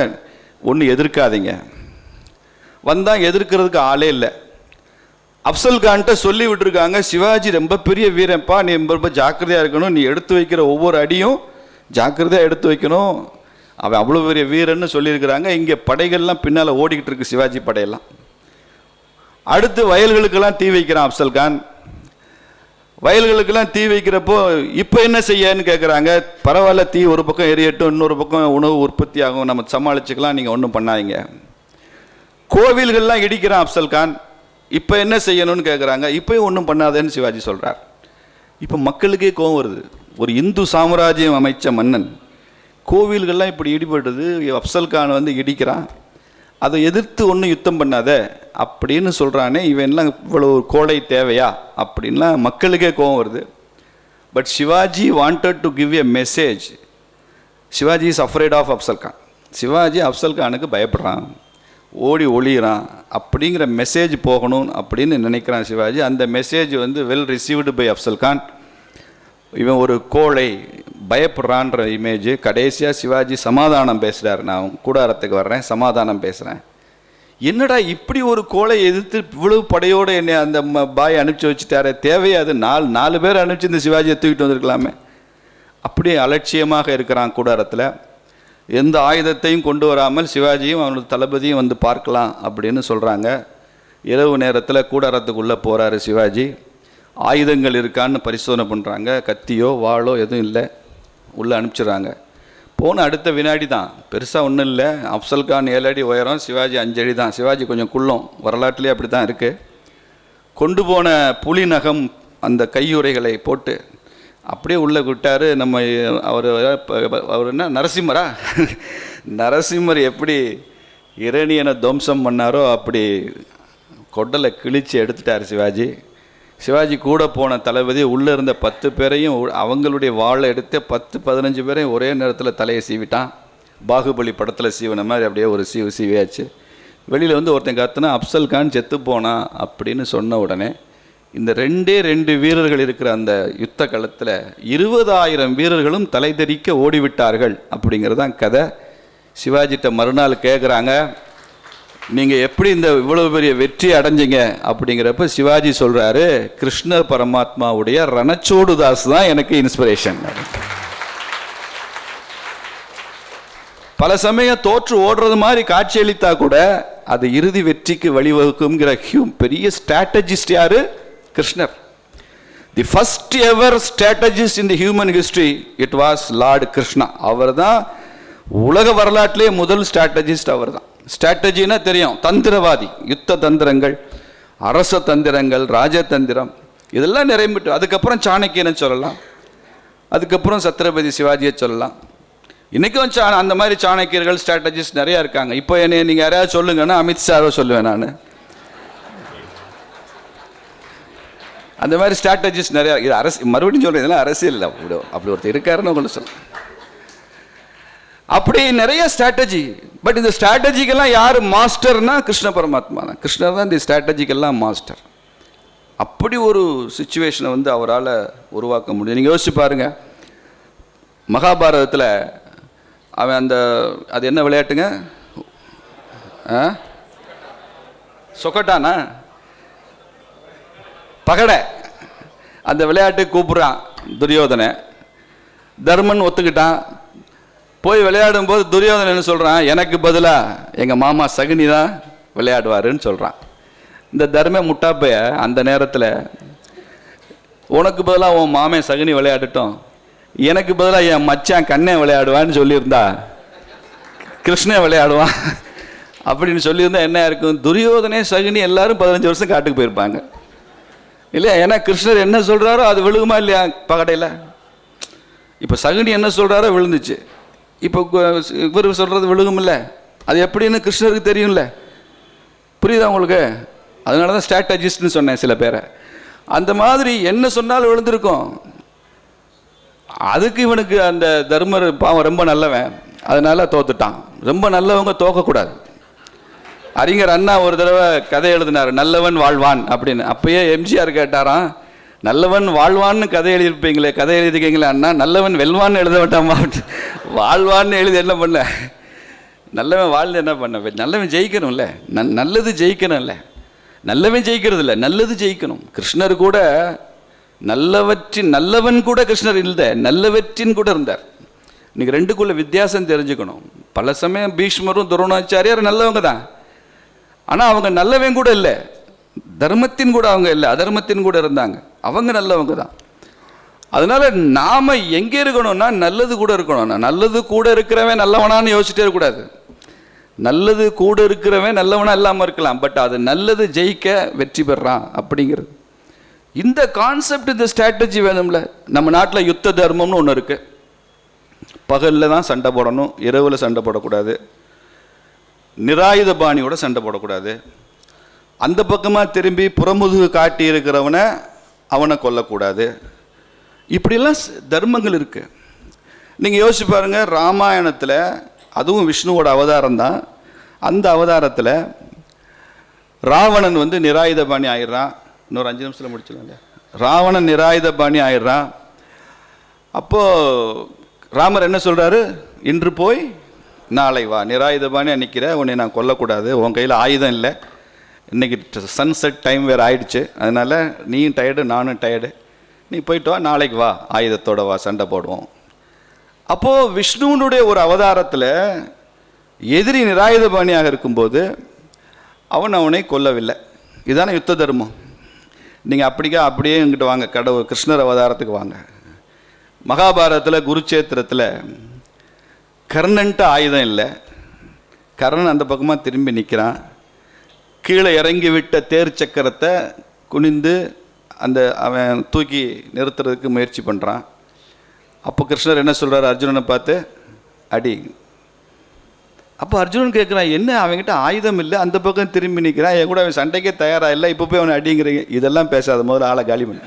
ஒன்றும் எதிர்க்காதீங்க. வந்தால் எதிர்க்கிறதுக்கு ஆளே இல்லை. அப்சல் கான்கிட்ட சொல்லி விட்டுருக்காங்க, சிவாஜி ரொம்ப பெரிய வீரன்ப்பா, நீ ரொம்ப ஜாக்கிரதையாக இருக்கணும், நீ எடுத்து வைக்கிற ஒவ்வொரு அடியும் ஜாக்கிரதையாக எடுத்து வைக்கணும், அவன் அவ்வளோ பெரிய வீரன்னு சொல்லியிருக்கிறாங்க. இங்கே படைகள்லாம் பின்னால் ஓடிக்கிட்டு இருக்கு, சிவாஜி படையெல்லாம். அடுத்து வயல்களுக்கெல்லாம் தீ வைக்கிறான் அப்சல் கான். வயல்களுக்கெல்லாம் தீ வைக்கிறப்போ இப்போ என்ன செய்யன்னு கேட்குறாங்க. பரவாயில்ல, தீ ஒரு பக்கம் எரியட்டும், இன்னொரு பக்கம் உணவு உற்பத்தி ஆகும், நம்ம சமாளிச்சுக்கலாம், நீங்கள் ஒன்றும் பண்ணாதீங்க. கோவில்கள்லாம் இடிக்கிறான் அப்சல் கான். இப்போ என்ன செய்யணும்னு கேட்குறாங்க. இப்போயும் ஒன்றும் பண்ணாதேன்னு சிவாஜி சொல்கிறார். இப்போ மக்களுக்கே கோவம் வருது. ஒரு இந்து சாம்ராஜ்யம் அமைச்ச மன்னன், கோவில்கள்லாம் இப்படி இடிபடுது, அப்சல் கான் வந்து இடிக்கிறான், அதை எதிர்த்து ஒன்றும் யுத்தம் பண்ணாத அப்படின்னு சொல்கிறானே, இவன்லாம் இவ்வளோ கோழை தேவையா அப்படின்லாம் மக்களுக்கே கோவம் வருது. But Shivaji wanted to give a message. Shivaji is afraid of Afzal Khan. Shivaji Afzal கானுக்கு பயப்படுறான், ஓடி ஒளிகிறான் அப்படிங்கிற மெசேஜ் போகணும் அப்படின்னு நினைக்கிறான் சிவாஜி. அந்த மெசேஜ் வந்து well received by Afzal Khan. இவன் ஒரு கோழை, பயப்படுறான்ற இமேஜ். கடைசியாக சிவாஜி சமாதானம் பேசுகிறார். நான் கூடாரத்துக்கு வர்றேன், சமாதானம் பேசுகிறேன். என்னடா இப்படி ஒரு கோழை எதிர்த்து இவ்வளவு படையோடு என்னை அந்த பாய் அனுப்பிச்சி வச்சுட்டாரு, தேவையா? அது 4 பேர் அனுப்பிச்சு இந்த சிவாஜியை தூக்கிட்டு வந்திருக்கலாமே. அப்படியே அலட்சியமாக இருக்கிறான் கூடாரத்தில். எந்த ஆயுதத்தையும் கொண்டு வராமல் சிவாஜியும் அவனோட தளபதியும் வந்து பார்க்கலாம் அப்படின்னு சொல்கிறாங்க. இரவு நேரத்தில் கூடாரத்துக்குள்ளே போகிறாரு சிவாஜி. ஆயுதங்கள் இருக்கான்னு பரிசோதனை பண்ணுறாங்க. கத்தியோ வாளோ எதுவும் இல்லை, உள்ளே அனுப்பிச்சிடுறாங்க. போன அடுத்த வினாடி தான், பெருசாக ஒன்றும் இல்லை. அப்சல் கான் 7 அடி உயரம், சிவாஜி 5 அடி தான். சிவாஜி கொஞ்சம் குள்ளம், வரலாற்றுலேயே அப்படி தான் இருக்குது. கொண்டு போன புலி நகம் அந்த கையுறைகளை போட்டு அப்படியே உள்ளே விட்டார். நம்ம அவர் என்ன நரசிம்மரா? நரசிம்மர் எப்படி இரணியனை துவம்சம் பண்ணாரோ அப்படி கொடலை கிழிச்சு எடுத்துட்டார் சிவாஜி. சிவாஜி கூட போன தளபதி உள்ளே இருந்த 10 பேரையும் அவங்களுடைய வாழை எடுத்து 10-15 பேரையும் ஒரே நேரத்தில் தலையை சீவிட்டான். பாகுபலி படத்தில் சீவின மாதிரி அப்படியே ஒரு சீவியாச்சு. வெளியில் வந்து ஒருத்தன் கத்துனா அப்சல் கான் செத்து போனா அப்படின்னு சொன்ன உடனே இந்த 2 வீரர்கள் இருக்கிற அந்த யுத்த களத்தில் 20,000 வீரர்களும் தலை தெறிக்க ஓடிவிட்டார்கள் அப்படிங்கிறது தான் கதை. சிவாஜிட்ட மறுநாள் கேட்குறாங்க, நீங்கள் எப்படி இந்த இவ்வளவு பெரிய வெற்றி அடைஞ்சிங்க அப்படிங்கிறப்ப சிவாஜி சொல்கிறாரு, கிருஷ்ணர் பரமாத்மாவுடைய ரணச்சோடு தாஸ் தான் எனக்கு இன்ஸ்பிரேஷன். பல சமயம் தோற்று ஓடுறது மாதிரி காட்சியளித்தா கூட அது இறுதி வெற்றிக்கு வழிவகுக்குங்கிற பெரிய ஸ்ட்ராட்டஜிஸ்ட் யாரு? Krishnar. The first ever strategist in the human history it was lord Krishna. அவர் தான் உலக வரலாற்றிலே முதல் ஸ்ட்ராட்டஜிஸ்ட். அவர் தான். ஸ்ட்ராட்டஜின்னா தெரியும், தந்திரவாதி, யுத்த தந்திரங்கள், அரச தந்திரங்கள், ராஜதந்திரம், இதெல்லாம் நிறைம்பிட்டு. அதுக்கப்புறம் சாணக்கியனை சொல்லலாம், அதுக்கப்புறம் சத்ரபதி சிவாஜியை சொல்லலாம். இன்றைக்கும் அந்த மாதிரி சாணக்கியர்கள் ஸ்ட்ராட்டஜிஸ்ட் நிறையா இருக்காங்க. இப்போ என்னை நீங்கள் யாரையாவது சொல்லுங்கன்னா அமித்ஷாவை சொல்லுவேன் நான். அந்த மாதிரி ஸ்ட்ராட்டஜிஸ்ட் நிறையா. இது மறுபடியும் சொல்கிறேன், இதெல்லாம் அரசியல் இல்லை, அப்படி ஒருத்தர் இருக்காருன்னு உங்களுக்கு சொல்ல. அப்படி நிறைய ஸ்ட்ராட்டஜி. பட் இந்த ஸ்ட்ராட்டஜிக்கெல்லாம் யார் மாஸ்டர்னா கிருஷ்ண பரமாத்மா தான். கிருஷ்ணர் தான் இந்த ஸ்ட்ராட்டஜிக்கெல்லாம் மாஸ்டர். அப்படி ஒரு சுச்சுவேஷனை வந்து அவரால் உருவாக்க முடியும். நீங்கள் யோசிச்சு பாருங்கள், மகாபாரதத்தில் அவன் அது என்ன விளையாட்டுங்க? சொக்கட்டானா? பகடை. அந்த விளையாட்டுக்கு கூப்பிட்றான் துரியோதனை. தர்மன் ஒத்துக்கிட்டான். போய் விளையாடும் போது துரியோதனன் என்ன சொல்கிறான், எனக்கு பதிலாக எங்கள் மாமா சகுனி தான் விளையாடுவாருன்னு சொல்கிறான். இந்த தர்ம முட்டாப்பைய அந்த நேரத்தில் உனக்கு பதிலாக உன் மாமே சகுனி விளையாடட்டும், எனக்கு பதிலாக என் மச்சான் கண்ணே விளையாடுவான்னு சொல்லியிருந்தா கிருஷ்ணன் விளையாடுவான் அப்படின்னு சொல்லியிருந்தா என்ன இருக்கும், துரியோதனே சகுனி எல்லாரும் 15 வருஷம் காட்டுக்கு போயிருப்பாங்க இல்லையா? ஏன்னா கிருஷ்ணர் என்ன சொல்கிறாரோ அது விழுகுமா இல்லையா பகடையில்? இப்போ சகுனி என்ன சொல்கிறாரோ விழுந்துச்சு. இப்போ இவர் சொல்கிறது விழுகுமில்ல, அது எப்படின்னு கிருஷ்ணருக்கு தெரியும்ல. புரியுதா உங்களுக்கு? அதனால தான் ஸ்ட்ராட்டஜிஸ்ட்னு சொன்னேன் சில பேரை. அந்த மாதிரி என்ன சொன்னாலும் விழுந்திருக்கும். அதுக்கு இவனுக்கு அந்த தர்மர் பாவம் ரொம்ப நல்லவன், அதனால தோத்துட்டான். ரொம்ப நல்லவங்க தோக்கக்கூடாது. அறிஞர் அண்ணா ஒரு தடவை கதை எழுதினார், நல்லவன் வாழ்வான் அப்படின்னு. அப்பயே எம்ஜிஆர் கேட்டாராம், நல்லவன் வாழ்வான்னு கதை எழுதியிருப்பீங்களே, கதை எழுதிக்கீங்களே அண்ணா, நல்லவன் வெல்வான்னு எழுத வேண்டாமா? வாழ்வான்னு எழுதி என்ன பண்ண, நல்லவன் வாழ்ந்து என்ன பண்ண? நல்லவன் ஜெயிக்கணும்ல, நல்லது ஜெயிக்கணும்ல. நல்லவன் ஜெயிக்கிறது இல்லை, நல்லது ஜெயிக்கணும். கிருஷ்ணர் கூட நல்லவன் கூட கிருஷ்ணர் இல்லை, நல்லவற்றின் கூட இருந்தார். இன்னைக்கு ரெண்டுக்குள்ள வித்தியாசம் தெரிஞ்சுக்கணும். பல சமயம் பீஷ்மரும் துரோணாச்சாரியார் நல்லவங்க தான், ஆனால் அவங்க நல்லவன் கூட இல்லை, தர்மத்தின் கூட அவங்க இல்லை, அதர்மத்தின் கூட இருந்தாங்க. அவங்க நல்லவங்க தான். அதனால நாம எங்கே இருக்கணும்னா நல்லது கூட இருக்கணும். நல்லது கூட இருக்கிறவன் நல்லவனான்னு யோசிச்சுட்டே இருக்கக்கூடாது. நல்லது கூட இருக்கிறவன் நல்லவனா இல்லாமல் இருக்கலாம், பட் அது நல்லது ஜெயிக்க வெற்றி பெறான் அப்படிங்கிறது. இந்த கான்செப்ட், இந்த ஸ்ட்ராட்டஜி வேணும்ல. நம்ம நாட்டில் யுத்த தர்மம்னு ஒன்று இருக்கு. பகலில் தான் சண்டை போடணும், இரவில் சண்டை போடக்கூடாது, நிராயுத பாணியோட சண்டை போடக்கூடாது, அந்த பக்கமாக திரும்பி புறமுதுகு காட்டி இருக்கிறவனை அவனை கொல்லக்கூடாது. இப்படிலாம் தர்மங்கள் இருக்கு. நீங்கள் யோசிச்சு பாருங்க, ராமாயணத்தில் அதுவும் விஷ்ணுவோட அவதாரம் தான். அந்த அவதாரத்தில் ராவணன் நிராயுத பாணி ஆயிடுறான். இன்னொரு 5 நிமிஷத்தில் முடிச்சிடலாம். ராவணன் நிராயுத பாணி ஆயிடுறான். அப்போது ராமர் என்ன சொல்கிறாரு, இன்று போய் நாளை வா, நிராயுத பாணியாக நிற்கிற, உன்னை நான் கொல்லக்கூடாது, உன் கையில் ஆயுதம் இல்லை, இன்றைக்கி சன்செட் டைம் வேறு ஆயிடுச்சு, அதனால் நீயும் டயர்டு நானும் டயர்டு, நீ போயிட்டு வா, நாளைக்கு வா, ஆயுதத்தோட வா, சண்டை போடுவோம். அப்போது விஷ்ணுவனுடைய ஒரு அவதாரத்தில் எதிரி நிராயுத பாணியாக இருக்கும்போது அவனை கொல்லவில்லை. இதுதானே யுத்த தர்மம். நீங்கள் அப்படியே இங்கிட்ட வாங்க, கடவுள் கிருஷ்ணர் அவதாரத்துக்கு வாங்க. மகாபாரதத்தில் குருச்சேத்திரத்தில் கர்ணன்ட்டு ஆயுதம் இல்லை, கர்ணன் அந்த பக்கமாக திரும்பி நிற்கிறான். கீழே இறங்கி விட்ட தேர் சக்கரத்தை குனிந்து அவன் தூக்கி நிறுத்துறதுக்கு முயற்சி பண்ணுறான். அப்போ கிருஷ்ணர் என்ன சொல்கிறார், அர்ஜுனனை பார்த்து அடி. அப்போ அர்ஜுனன் கேட்குறான், என்ன அவன்கிட்ட ஆயுதம் இல்லை, அந்த பக்கம் திரும்பி நிற்கிறான், என் கூட அவன் சண்டைக்கே தயாராக இல்லை, இப்போ போய் அவனை அடிங்கிறீங்க. இதெல்லாம் பேசாத, முதல்ல ஆளை காலி பண்ணு.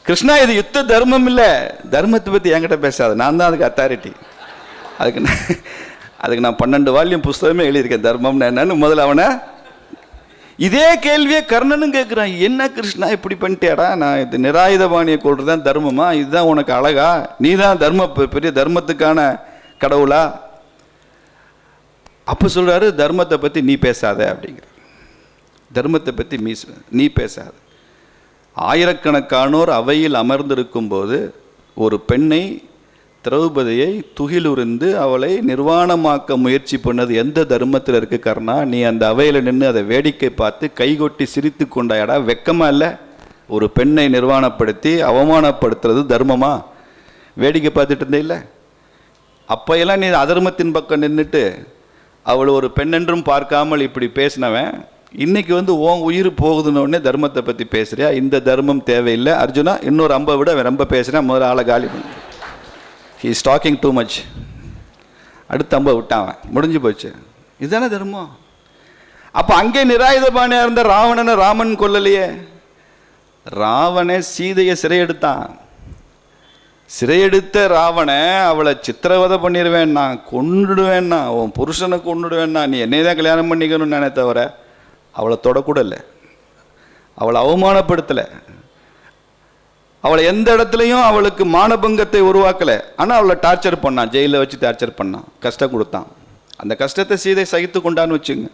கிருஷ்ணா, இது யுத்த தர்மம் இல்லை, தர்மத்தை பற்றி என்கிட்ட பேசாத, நான் தான் அதுக்கு அத்தாரிட்டி. அதுக்கு நான் 12 வால்யூம் புஸ்தகமே எழுதியிருக்கேன், தர்மம்னு என்னன்னு. முதல்ல அவனை இதே கேள்வியை கர்ணனும் கேட்குறான், என்ன கிருஷ்ணா இப்படி பண்ணிட்டேடா, நான் இது நிராயுத பாணியை கொள்றது தான் தர்மமா, இதுதான் உனக்கு அழகா, நீ தான் பெரிய தர்மத்துக்கான கடவுளா? அப்போ சொல்கிறாரு, தர்மத்தை பற்றி நீ பேசாத அப்படிங்கிற, தர்மத்தை பற்றி நீ பேசாத. ஆயிரக்கணக்கானோர் அவையில் அமர்ந்திருக்கும் போது ஒரு பெண்ணை, திரௌபதியை துகிலுரிந்து அவளை நிர்வாணமாக்க முயற்சி பண்ணது எந்த தர்மத்தில் இருக்கு கர்ணா? நீ அந்த அவையில் நின்று அதை வேடிக்கை பார்த்து கைகொட்டி சிரித்து கொண்டாயடா, வெக்கமா இல்லை? ஒரு பெண்ணை நிர்வாணப்படுத்தி அவமானப்படுத்துறது தர்மமா? வேடிக்கை பார்த்துட்டு இருந்தே இல்லை? அப்பையெல்லாம் நீ அதர்மத்தின் பக்கம் நின்றுட்டு அவள் ஒரு பெண்ணென்றும் பார்க்காமல் இப்படி பேசினவன், இன்னைக்கு உன் உயிர் போகுதுன்னு தர்மத்தை பற்றி பேசுறியா? இந்த தர்மம் தேவையில்லை அர்ஜுனா, இன்னொரு 50 விட அவன் ரொம்ப பேசுகிறேன், முதல்ல ஆளை காலி பண்ணு. He is talking too much. அடுத்த 50 விட்டான், முடிஞ்சு போச்சு. இதுதானே தர்மம். அப்போ அங்கே நிராயுத பாணியாக இருந்த ராவணனை ராமன் கொல்லலையே. ராவணே சீதையை சிறையெடுத்தான். சிறையெடுத்த ராவண அவளை சித்திரவதை பண்ணிடுவேன்னா, கொண்டுடுவேன்னா, உன் புருஷனை கொண்டுடுவேன்னா, நீ என்னை தான் கல்யாணம் பண்ணிக்கணும்னு நினை தவிர அவளை தொடக்கூட இல்லை, அவளை அவமானப்படுத்தலை, அவளை எந்த இடத்துலையும் அவளுக்கு மானபங்கத்தை உருவாக்கலை. ஆனால் அவளை டார்ச்சர் பண்ணான், ஜெயிலில் வச்சு டார்ச்சர் பண்ணான், கஷ்டம் கொடுத்தான். அந்த கஷ்டத்தை சீதை சகித்து கொண்டான்னு வச்சுங்க.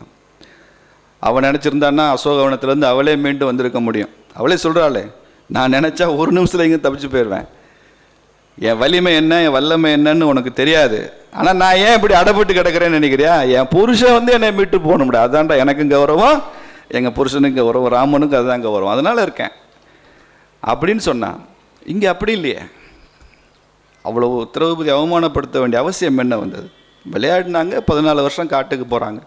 அவன் நினச்சிருந்தான்னா அசோகவனத்துலேருந்து அவளே மீண்டு வந்திருக்க முடியும். அவளே சொல்கிறாளே, நான் நினச்சா ஒரு நிமிஷத்தில் இங்கே தப்பிச்சு போயிடுவேன், என் வலிமை என்ன என் வல்லமை என்னன்னு உனக்கு தெரியாது, ஆனால் நான் ஏன் இப்படி அடைப்பட்டு கிடக்கிறேன்னு நினைக்கிறியா? என் புருஷன் வந்து என்னை மீட்டு போக முடியாது, அதான்டா எனக்கும் கௌரவம், எங்கள் புருஷனுக்கு கௌரவம், ராமனுக்கு அதுதான் கௌரவம், அதனால் இருக்கேன் அப்படின்னு சொன்னான். இங்கே அப்படி இல்லையே. அவ்வளோ திரௌபதி அவமானப்படுத்த வேண்டிய அவசியம் என்ன வந்தது? விளையாடினாங்க, 14 வருஷம் காட்டுக்கு போகிறாங்க.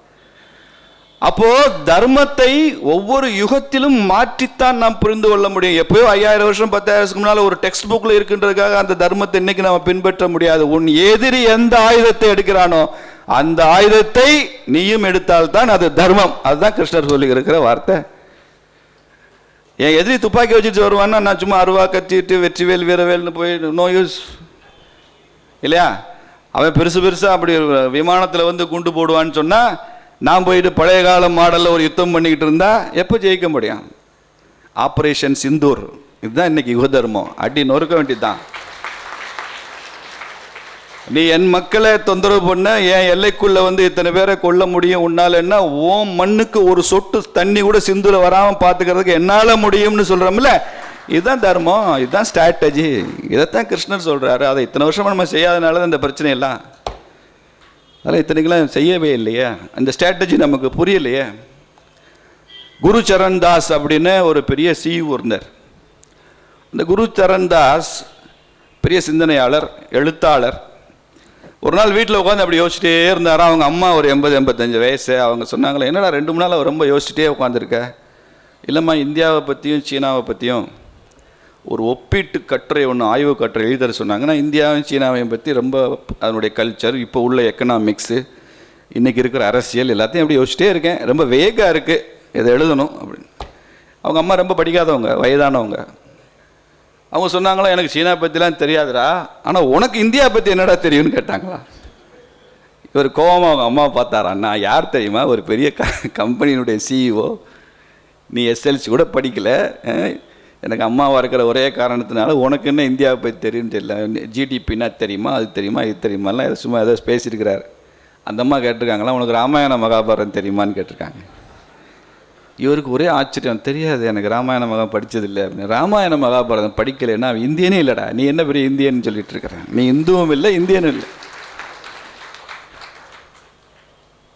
அப்போது தர்மத்தை ஒவ்வொரு யுகத்திலும் மாற்றித்தான் நாம் புரிந்து கொள்ள முடியும். எப்போயோ 5000 வருஷம் 10,000 வருஷத்துக்கு முன்னால் ஒரு டெக்ஸ்ட் புக்கில் இருக்கின்றதுக்காக அந்த தர்மத்தை இன்னைக்கு நம்ம பின்பற்ற முடியாது. உன் எதிரி எந்த ஆயுதத்தை எடுக்கிறானோ அந்த ஆயுதத்தை நீயும் எடுத்தால்தான் அது தர்மம். அதுதான் கிருஷ்ணர் சொல்லி இருக்கிற வார்த்தை. என் எதிரி துப்பாக்கி வச்சுட்டு வருவான்னா நான் சும்மா அருவா கத்திட்டு வெற்றிவேல் வீரவேல்னு போய் நோ யூஸ் இல்லையா? அவன் பெருசாக அப்படி விமானத்தில் வந்து குண்டு போடுவான்னு சொன்னால் நான் போயிட்டு பழைய கால மாடலில் ஒரு யுத்தம் பண்ணிக்கிட்டு இருந்தா எப்போ ஜெயிக்க முடியும்? ஆப்ரேஷன் சிந்தூர் இதுதான் இன்னைக்கு யுக தர்மம். அடி நொறுக்க வேண்டியதுதான். நீ என் மக்களை தொந்தரவு பண்ண, என் எல்லைக்குள்ளே வந்து இத்தனை பேரை கொல்ல முடியும் உன்னால், என்ன ஓம் மண்ணுக்கு ஒரு சொட்டு தண்ணி கூட சிந்துல வராமல் பார்த்துக்கிறதுக்கு என்னால் முடியும்னு சொல்கிறோம்ல, இதுதான் தர்மம், இதுதான் ஸ்ட்ராட்டஜி. இதைத்தான் கிருஷ்ணர் சொல்கிறாரு. அதை இத்தனை வருஷமாக நம்ம செய்யாதனால தான் இந்த பிரச்சனை எல்லாம். அதெல்லாம் இத்தனைக்கெல்லாம் செய்யவே இல்லையே, அந்த ஸ்ட்ராட்டஜி நமக்கு புரியலையே. குரு சரண் தாஸ் அப்படின்னு ஒரு பெரிய சிஇஓ இருந்தார். இந்த குரு சரண் தாஸ் பெரிய சிந்தனையாளர், எழுத்தாளர். ஒரு நாள் வீட்டில் உட்காந்து அப்படி யோசிச்சுட்டே இருந்தார். அவங்க அம்மா ஒரு 80-85 வயசு. அவங்க சொன்னாங்களே, என்னடா 2-3 நாள் ரொம்ப யோசிச்சுட்டே உட்காந்துருக்க? இல்லைம்மா, இந்தியாவை பற்றியும் சீனாவை பற்றியும் ஒரு ஒப்பீட்டு கட்டுரை ஒன்று, ஆய்வு கட்டுரை எழுத சொன்னாங்கன்னா, இந்தியாவையும் சீனாவையும் பற்றி ரொம்ப அதனுடைய கல்ச்சர், இப்போ உள்ள எக்கனாமிக்ஸு, இன்றைக்கி இருக்கிற அரசியல் எல்லாத்தையும் அப்படி யோசிச்சிட்டே இருக்கேன், ரொம்ப வேகாக இருக்குது, இதை எழுதணும் அப்படின்னு. அவங்க அம்மா ரொம்ப படிக்காதவங்க, வயதானவங்க. அவங்க சொன்னாங்களா, எனக்கு சீனா பற்றிலாம் தெரியாதுடா, ஆனால் உனக்கு இந்தியா பற்றி என்னடா தெரியும்னு கேட்டாங்களா. இவர் கோவமாக அவங்க அம்மா பார்த்தாரா, நான் யார் தெரியுமா, ஒரு பெரிய கம்பெனியினுடைய சிஇஓ, நீ எஸ்எல்சி கூட படிக்கலை, எனக்கு அம்மாவாக இருக்கிற ஒரே காரணத்தினால உனக்கு என்ன இந்தியாவை பற்றி தெரியும்னு தெரியல, ஜிடிபின்னா தெரியுமா, அது தெரியுமா, இது தெரியுமாலாம் சும்மா ஏதோ பேசியிருக்கிறார். அந்த அம்மா கேட்டிருக்காங்களா, உனக்கு ராமாயண மகாபாரதம் தெரியுமான்னு கேட்டிருக்காங்க. இவருக்கு ஒரே ஆச்சரியம், தெரியாது எனக்கு, ராமாயண மகாபாரதம் படித்ததில்லை அப்படின்னு. ராமாயண மகாபாரதம் படிக்கலைன்னா இந்தியனே இல்லைடா, நீ என்ன பெரிய இந்தியன்னு சொல்லிட்டு இருக்கிற, நீ இந்துவும் இல்லை இந்தியனும் இல்லை.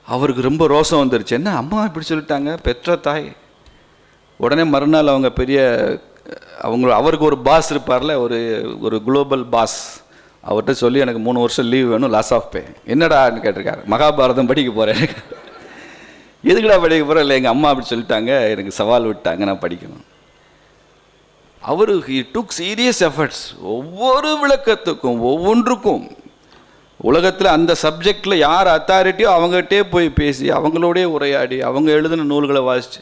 அவருக்கு ரொம்ப ரோஷம் வந்துருச்சு. என்ன அம்மா இப்படி சொல்லிட்டாங்க, பெற்ற தாய். உடனே மறுநாள் அவங்க பெரிய அவருக்கு ஒரு பாஸ் இருப்பார்ல, ஒரு குளோபல் பாஸ், அவர்கிட்ட சொல்லி எனக்கு 3 வருஷம் லீவ் வேணும், லாஸ் ஆஃப் பே. என்னடான்னு கேட்டிருக்காரு. மகாபாரதம் படிக்க போகிறேன். எதுக்குடா படிக்க போகிறேன்? இல்லை, எங்கள் அம்மா அப்படி சொல்லிட்டாங்க, எனக்கு சவால் விட்டாங்க, நான் படிக்கணும். அவர் ஹி டுக் சீரியஸ் எஃபர்ட்ஸ். ஒவ்வொரு விளக்கத்துக்கும் ஒவ்வொன்றுக்கும் உலகத்தில் அந்த சப்ஜெக்டில் யார் அத்தாரிட்டியோ அவங்ககிட்டே போய் பேசி, அவங்களோடே உரையாடி, அவங்க எழுதின நூல்களை வாசித்து,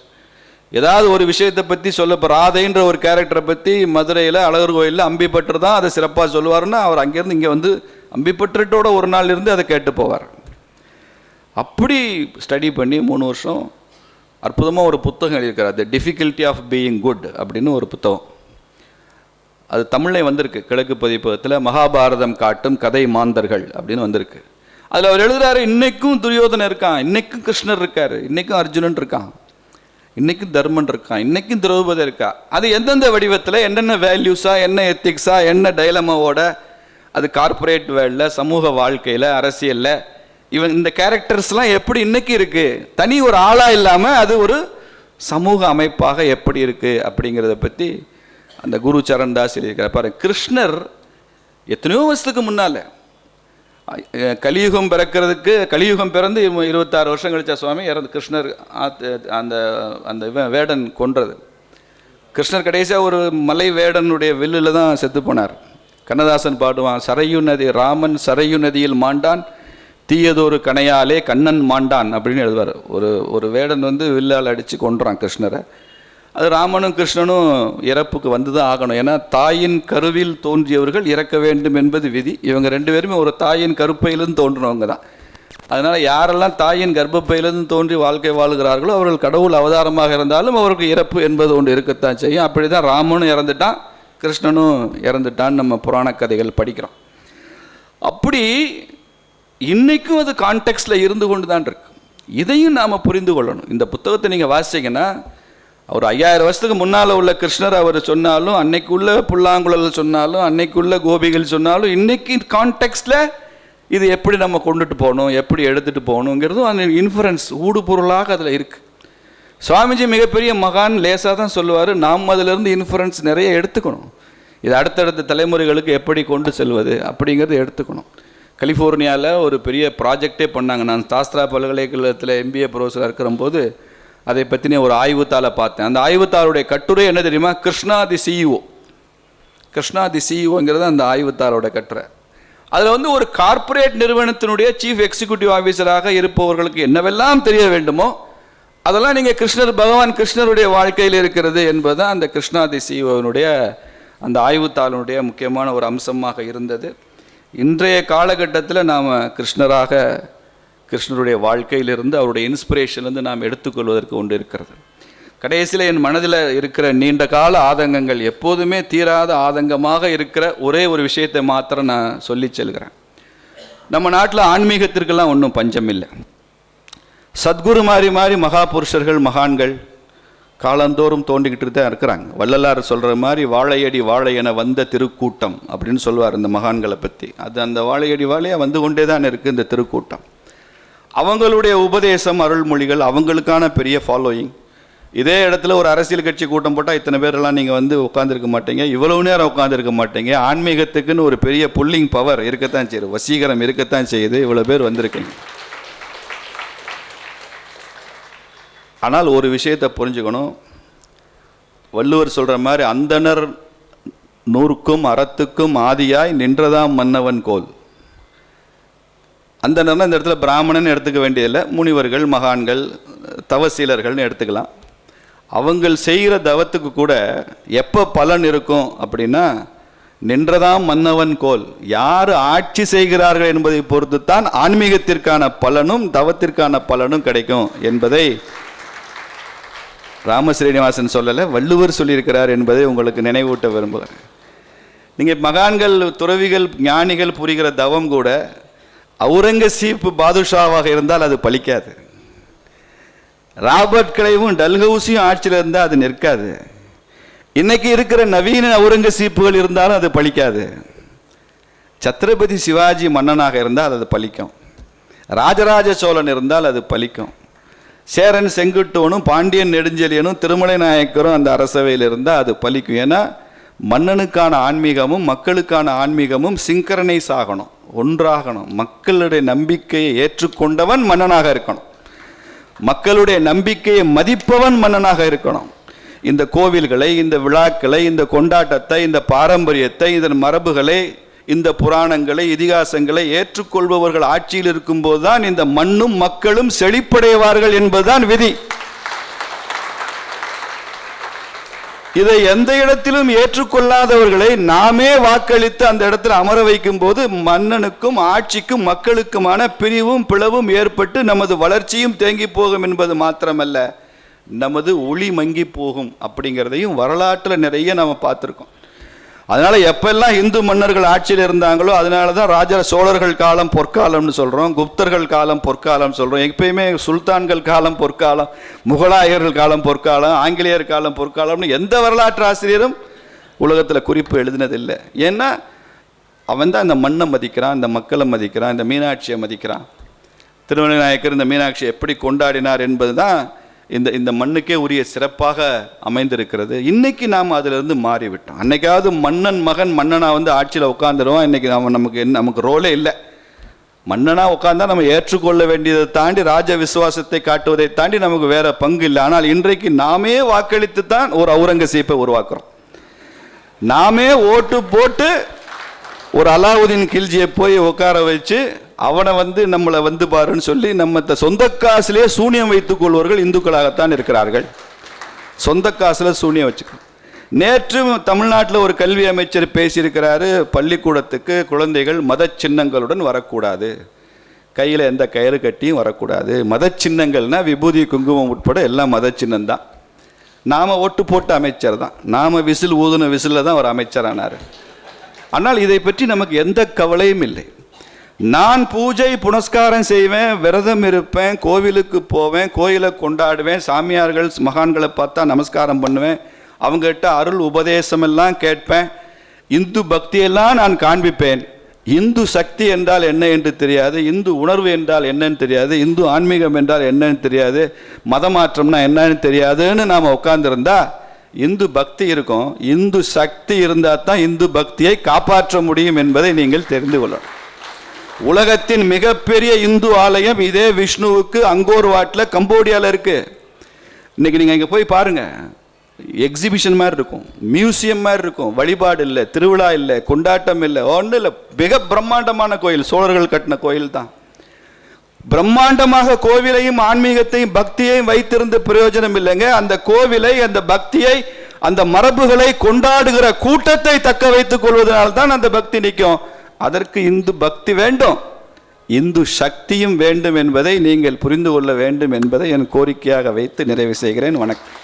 ஏதாவது ஒரு விஷயத்தை பற்றி சொல்ல, இப்போ ராதைன்ற ஒரு கேரக்டரை பற்றி மதுரையில் அழகர் கோயிலில் அம்பிப்பட்டர் தான் அதை சிறப்பாக சொல்லுவார்னா, அவர் அங்கேருந்து இங்கே வந்து அம்பிப்பட்டரோட ஒரு நாள் இருந்து அதை கேட்டு போவார். அப்படி ஸ்டடி பண்ணி 3 வருஷம் அற்புதமாக ஒரு புத்தகம் எழுதியிருக்கார். தி டிஃபிகல்ட்டி ஆஃப் பீயிங் குட் அப்படின்னு ஒரு புத்தகம். அது தமிழ்லேயே வந்திருக்கு, கிழக்கு பதிப்பகத்தில் மகாபாரதம் காட்டும் கதை மாந்தர்கள் அப்படின்னு வந்திருக்கு. அதில் அவர் எழுதுகிறாரு, இன்றைக்கும் துரியோதனன் இருக்கான், இன்றைக்கும் கிருஷ்ணர் இருக்கார், இன்றைக்கும் அர்ஜுனன் இருக்கான், இன்றைக்கும் தர்மன் இருக்கான், இன்றைக்கும் திரௌபதி இருக்கா. அது எந்தெந்த வடிவத்தில், என்னென்ன வேல்யூஸா, என்ன எத்திக்ஸா, என்ன டைலமாவோட, அது கார்ப்பரேட் வேர்ல்டில், சமூக வாழ்க்கையில், அரசியலில், இவன் இந்த கேரக்டர்ஸ்லாம் எப்படி இன்றைக்கி இருக்குது, தனி ஒரு ஆளாக இல்லாமல் அது ஒரு சமூக அமைப்பாக எப்படி இருக்குது அப்படிங்கிறத பற்றி அந்த குரு சரண் தாஸ் எழுதியிருக்கிறார். பாருங்க, கிருஷ்ணர் எத்தனையோ வருஷத்துக்கு முன்னால், கலியுகம் பிறக்கிறதுக்கு, கலியுகம் பிறந்து 26 வருஷம் கழிச்சா சுவாமி இறந்து கிருஷ்ணர் அந்த அந்த வேடன் கொன்றது. கிருஷ்ணர் கடைசியாக ஒரு மலை வேடனுடைய வில்லில் தான் செத்து போனார். கண்ணதாசன் பாடுவான், சரையு நதி ராமன் சரையு நதியில் மாண்டான், தீயதொரு கணையாலே கண்ணன் மாண்டான் அப்படின்னு எழுதுவார். ஒரு வேடன் வந்து வில்லால் அடித்து கொன்றான் கிருஷ்ணரை. அது ராமனும் கிருஷ்ணனும் இறப்புக்கு வந்து தான் ஆகணும். ஏன்னா தாயின் கருவில் தோன்றியவர்கள் இறக்க வேண்டும் என்பது விதி. இவங்க 2 பேருமே ஒரு தாயின் கருப்பையிலிருந்து தோன்றினவங்க தான். அதனால் யாரெல்லாம் தாயின் கர்ப்பப்பையிலிருந்து தோன்றி வாழ்க்கை வாழ்கிறார்களோ அவர்கள் கடவுள் அவதாரமாக இருந்தாலும் அவருக்கு இறப்பு என்பது ஒன்று இருக்கத்தான் செய்யும். அப்படி தான் ராமனும் இறந்துட்டான், கிருஷ்ணனும் இறந்துட்டான்னு நம்ம புராண கதைகள் படிக்கிறோம். அப்படி இன்றைக்கும் அது கான்டெக்ஸ்டில் இருந்து கொண்டு தான் இருக்கு. இதையும் நாம் புரிந்து கொள்ளணும். இந்த புத்தகத்தை நீங்கள் வாசிச்சிங்கன்னா ஒரு 5000 வருஷத்துக்கு முன்னால் உள்ள கிருஷ்ணர் அவர் சொன்னாலும், அன்னைக்கு உள்ள புல்லாங்குழல் சொன்னாலும், அன்னைக்கு உள்ள கோபிகள் சொன்னாலும், இன்னைக்கு கான்டெக்ஸ்டில் இது எப்படி நம்ம கொண்டுட்டு போகணும், எப்படி எடுத்துகிட்டு போகணுங்கிறதும் அந்த இன்ஃபரன்ஸ் ஊடுபொருளாக அதில் இருக்குது. சுவாமிஜி மிகப்பெரிய மகான், லேசாக தான் சொல்லுவார். நாம் அதிலிருந்து இன்ஃபரன்ஸ் நிறைய எடுத்துக்கணும். இது அடுத்தடுத்த தலைமுறைகளுக்கு எப்படி கொண்டு செல்வது அப்படிங்கிறது எடுத்துக்கணும். கலிஃபோர்னியாவில் ஒரு பெரிய ப்ராஜெக்டே பண்ணாங்க. நான் சாஸ்திரா பல்கலைக்கழகத்தில் MBA ப்ரொஃபஸராக இருக்கிறபோது அதை பற்றின ஒரு ஆய்வுத்தாளை பார்த்தேன். அந்த ஆய்வுத்தாளுடைய கட்டுரை என்ன தெரியுமா? கிருஷ்ணா தி CEO. கிருஷ்ணா தி CEOங்கிறது அந்த ஆய்வுத்தாளோட கட்டுரை. அதில் ஒரு கார்ப்பரேட் நிறுவனத்தினுடைய சீஃப் எக்ஸிக்யூட்டிவ் ஆஃபீஸராக இருப்பவர்களுக்கு என்னவெல்லாம் தெரிய வேண்டுமோ அதெல்லாம் நீங்கள் பகவான் கிருஷ்ணருடைய வாழ்க்கையில் இருக்கிறது என்பது அந்த கிருஷ்ணா தி CEOனுடைய அந்த ஆய்வுத்தாளுடைய முக்கியமான ஒரு அம்சமாக இருந்தது. இன்றைய காலகட்டத்தில் நாம் கிருஷ்ணருடைய வாழ்க்கையிலிருந்து, அவருடைய இன்ஸ்பிரேஷன்லேருந்து நாம் எடுத்துக்கொள்வதற்கு ஒன்று இருக்கிறது. கடைசியில் என் மனதில் இருக்கிற நீண்ட கால ஆதங்கங்கள், எப்போதுமே தீராத ஆதங்கமாக இருக்கிற ஒரே ஒரு விஷயத்தை மாத்திரம் நான் சொல்லி செல்கிறேன். நம்ம நாட்டில் ஆன்மீகத்திற்கெல்லாம் ஒன்றும் பஞ்சம் இல்லை. சத்குரு மாறி மகா புருஷர்கள், மகான்கள் காலந்தோறும் தோண்டிக்கிட்டு தான் இருக்கிறாங்க. வள்ளலார் சொல்கிற மாதிரி வாழையடி வாழை என வந்த திருக்கூட்டம் அப்படின்னு சொல்லுவார் இந்த மகான்களை பற்றி. அது அந்த வாழையடி வாழையாக வந்து கொண்டே தான் இருக்குது இந்த திருக்கூட்டம். அவங்களுடைய உபதேசம், அருள்மொழிகள், அவங்களுக்கான பெரிய ஃபாலோயிங். இதே இடத்துல ஒரு அரசியல் கட்சி கூட்டம் போட்டால் இத்தனை பேரெல்லாம் நீங்கள் உட்காந்துருக்க மாட்டீங்க, இவ்வளவு நேரம் உட்காந்துருக்க மாட்டீங்க. ஆன்மீகத்துக்குன்னு ஒரு பெரிய புல்லிங் பவர் இருக்கத்தான் செய்யுது, வசீகரம் இருக்கத்தான் செய்யுது. இவ்வளோ பேர் வந்திருக்கீங்க. ஆனால் ஒரு விஷயத்தை புரிஞ்சுக்கணும். வள்ளுவர் சொல்கிற மாதிரி அந்தணர் 100க்கும் அறத்துக்கும் ஆதியாய் நின்றதாம் மன்னவன் கோல். அந்தணர்னா இந்த இடத்துல பிராமணன் எடுத்துக்க வேண்டியதில்லை, முனிவர்கள், மகான்கள், தவசீலர்கள்னு எடுத்துக்கலாம். அவங்கள் செய்கிற தவத்துக்கு கூட எப்போ பலன் இருக்கும் அப்படின்னா, நின்றதாம் மன்னவன் கோல். யார் ஆட்சி செய்கிறார்கள் என்பதை பொறுத்து தான் ஆன்மீகத்திற்கான பலனும் தவத்திற்கான பலனும் கிடைக்கும் என்பதை ராமஸ்ரீனிவாசன் சொல்லலை, வள்ளுவர் சொல்லியிருக்கிறார் என்பதை உங்களுக்கு நினைவூட்ட விரும்புகிறேன். நீங்கள் மகான்கள், துறவிகள், ஞானிகள் புரிகிற தவம் கூட அவுரங்கசீப் பாதுஷாவாக இருந்தால் அது பலிக்காது. ராபர்ட் கிளைவும் டல்ஹவுசியும் ஆட்சியில் இருந்தால் அது நிற்காது. இன்னைக்கு இருக்கிற நவீன அவுரங்கசீப்புகள் இருந்தாலும் அது பலிக்காது. சத்ரபதி சிவாஜி மன்னனாக இருந்தால் அது பலிக்கும். ராஜராஜ சோழன் இருந்தால் அது பலிக்கும். சேரன் செங்குட்டோனும் பாண்டியன் நெடுஞ்செழியனும் திருமலை நாயக்கரும் அந்த அரசவையில் இருந்தால் அது பலிக்கும். ஏன்னா மன்னனுக்கான ஆன்மீகமும் மக்களுக்கான ஆன்மீகமும் சிங்கரனைஸ் ஆகணும், ஒன்றாகணும். மக்களுடைய நம்பிக்கையை ஏற்றுக்கொண்டவன் மன்னனாக இருக்கணும், மக்களுடைய நம்பிக்கையை மதிப்பவன் மன்னனாக இருக்கணும். இந்த கோவில்களை, இந்த விழாக்களை, இந்த கொண்டாட்டத்தை, இந்த பாரம்பரியத்தை, இதன் மரபுகளை, இந்த புராணங்களை, இதிகாசங்களை ஏற்றுக்கொள்பவர்கள் ஆட்சியில் இருக்கும்போது தான் இந்த மண்ணும் மக்களும் செழிப்படைவார்கள் என்பதுதான் விதி. இதை எந்த இடத்திலும் ஏற்றுக்கொள்ளாதவர்களை நாமே வாக்களித்து அந்த இடத்தில் அமர வைக்கும் போது மன்னனுக்கும் ஆட்சிக்கும் மக்களுக்குமான பிரிவும் பிளவும் ஏற்பட்டு நமது வளர்ச்சியும் தேங்கி போகும் என்பது மாத்திரமல்ல, நமது ஒளி மங்கி போகும் அப்படிங்கிறதையும் வரலாற்றில் நிறைய நம்ம பார்த்துருக்கோம். அதனால எப்பெல்லாம் இந்து மன்னர்கள் ஆட்சியில் இருந்தாங்களோ அதனால தான் ராஜ சோழர்கள் காலம் பொற்காலம்னு சொல்கிறோம், குப்தர்கள் காலம் பொற்காலம் சொல்கிறோம். எப்பயுமே சுல்தான்கள் காலம் பொற்காலம், முகலாயர்கள் காலம் பொற்காலம், ஆங்கிலேயர் காலம் பொற்காலம்னு எந்த வரலாற்று ஆசிரியரும் உலகத்தில் குறிப்பு எழுதினதில்லை. ஏன்னா அவன் தான் இந்த மண்ணை மதிக்கிறான், இந்த மக்களை மதிக்கிறான், இந்த மீனாட்சியை மதிக்கிறான். திருமலை நாயக்கர் இந்த மீனாட்சியை எப்படி கொண்டாடினார் என்பது தான் இந்த மண்ணுக்கே உரிய சிறப்பாக அமைந்திருக்கிறது. இன்னைக்கு நாம் அதிலிருந்து மாறிவிட்டோம். அன்னைக்காவது மன்னன் மகன் மன்னனாக ஆட்சியில் உட்காந்துருவோம். இன்னைக்கு நமக்கு ரோலே இல்லை. மன்னனாக உட்கார்ந்தா நம்ம ஏற்றுக்கொள்ள வேண்டியதை தாண்டி, ராஜ விசுவாசத்தை காட்டுவதை தாண்டி நமக்கு வேற பங்கு இல்லை. ஆனால் இன்றைக்கு நாமே வாக்களித்து தான் ஒரு அவுரங்கசீப்பை உருவாக்குறோம். நாமே ஓட்டு போட்டு ஒரு அலாவுதீன் கில்ஜியை போய் உட்கார வச்சு அவனை நம்மளை பாருன்னு சொல்லி நம்ம சொந்த காசுலேயே சூனியம் வைத்துக் கொள்வர்கள் இந்துக்களாகத்தான் இருக்கிறார்கள். சொந்த காசில் சூனியம் வச்சுக்கணும். நேற்று தமிழ்நாட்டில் ஒரு கல்வி அமைச்சர் பேசியிருக்கிறாரு, பள்ளிக்கூடத்துக்கு குழந்தைகள் மத சின்னங்களுடன் வரக்கூடாது, கையில் எந்த கயிறு கட்டியும் வரக்கூடாது. மத சின்னங்கள்னா விபூதி குங்குமம் உட்பட எல்லாம் மத சின்னம்தான். நாம் ஓட்டு போட்ட அமைச்சர் தான், நாம் விசில் ஊதுன விசிலில் தான் ஒரு அமைச்சரானார். ஆனால் இதை பற்றி நமக்கு எந்த கவலையும் இல்லை. நான் பூஜை புனஸ்காரம் செய்வேன், விரதம் இருப்பேன், கோவிலுக்கு போவேன், கோயிலை கொண்டாடுவேன், சாமியார்கள் மகான்களை பார்த்தா நமஸ்காரம் பண்ணுவேன், அவங்ககிட்ட அருள் உபதேசம் எல்லாம் கேட்பேன், இந்து பக்தியெல்லாம் நான் காண்பிப்பேன். இந்து சக்தி என்றால் என்ன என்று தெரியாது, இந்து உணர்வு என்றால் என்னன்னு தெரியாது, இந்து ஆன்மீகம் என்றால் என்னன்னு தெரியாது, மதமாற்றம்னா என்னன்னு தெரியாதுன்னு நாம் உட்கார்ந்துருந்தா இந்து பக்தி இருக்கும். இந்து சக்தி இருந்தால் தான் இந்து பக்தியை காப்பாற்ற முடியும் என்பதை நீங்கள் தெரிந்து கொள்ளணும். உலகத்தின் மிகப்பெரிய இந்து ஆலயம் இதே விஷ்ணுவுக்கு அங்கோர் வாட்டில் கம்போடியாவில் இருக்கு. இன்னைக்கு நீங்கள் இங்கே போய் பாருங்க, எக்ஸிபிஷன் மாதிரி இருக்கும், மியூசியம் மாதிரி இருக்கும். வழிபாடு இல்லை, திருவிழா இல்லை, கொண்டாட்டம் இல்லை, ஒன்றும் இல்லை. மிக பிரம்மாண்டமான கோயில், சோழர்கள் கட்டின கோயில் தான். பிரம்மாண்டமாக கோவிலையும் ஆன்மீகத்தையும் பக்தியையும் வைத்திருந்த பிரயோஜனம் இல்லைங்க. அந்த கோவிலை, அந்த பக்தியை, அந்த மரபுகளை கொண்டாடுகிற கூட்டத்தை தக்க வைத்துக் கொள்வதனால்தான் அந்த பக்தி நிற்கும். அதற்கு இந்து பக்தி வேண்டும், இந்து சக்தியும் வேண்டும் என்பதை நீங்கள் புரிந்து கொள்ள வேண்டும் என்பதை என் கோரிக்கையாக வைத்து நிறைவு செய்கிறேன். வணக்கம்.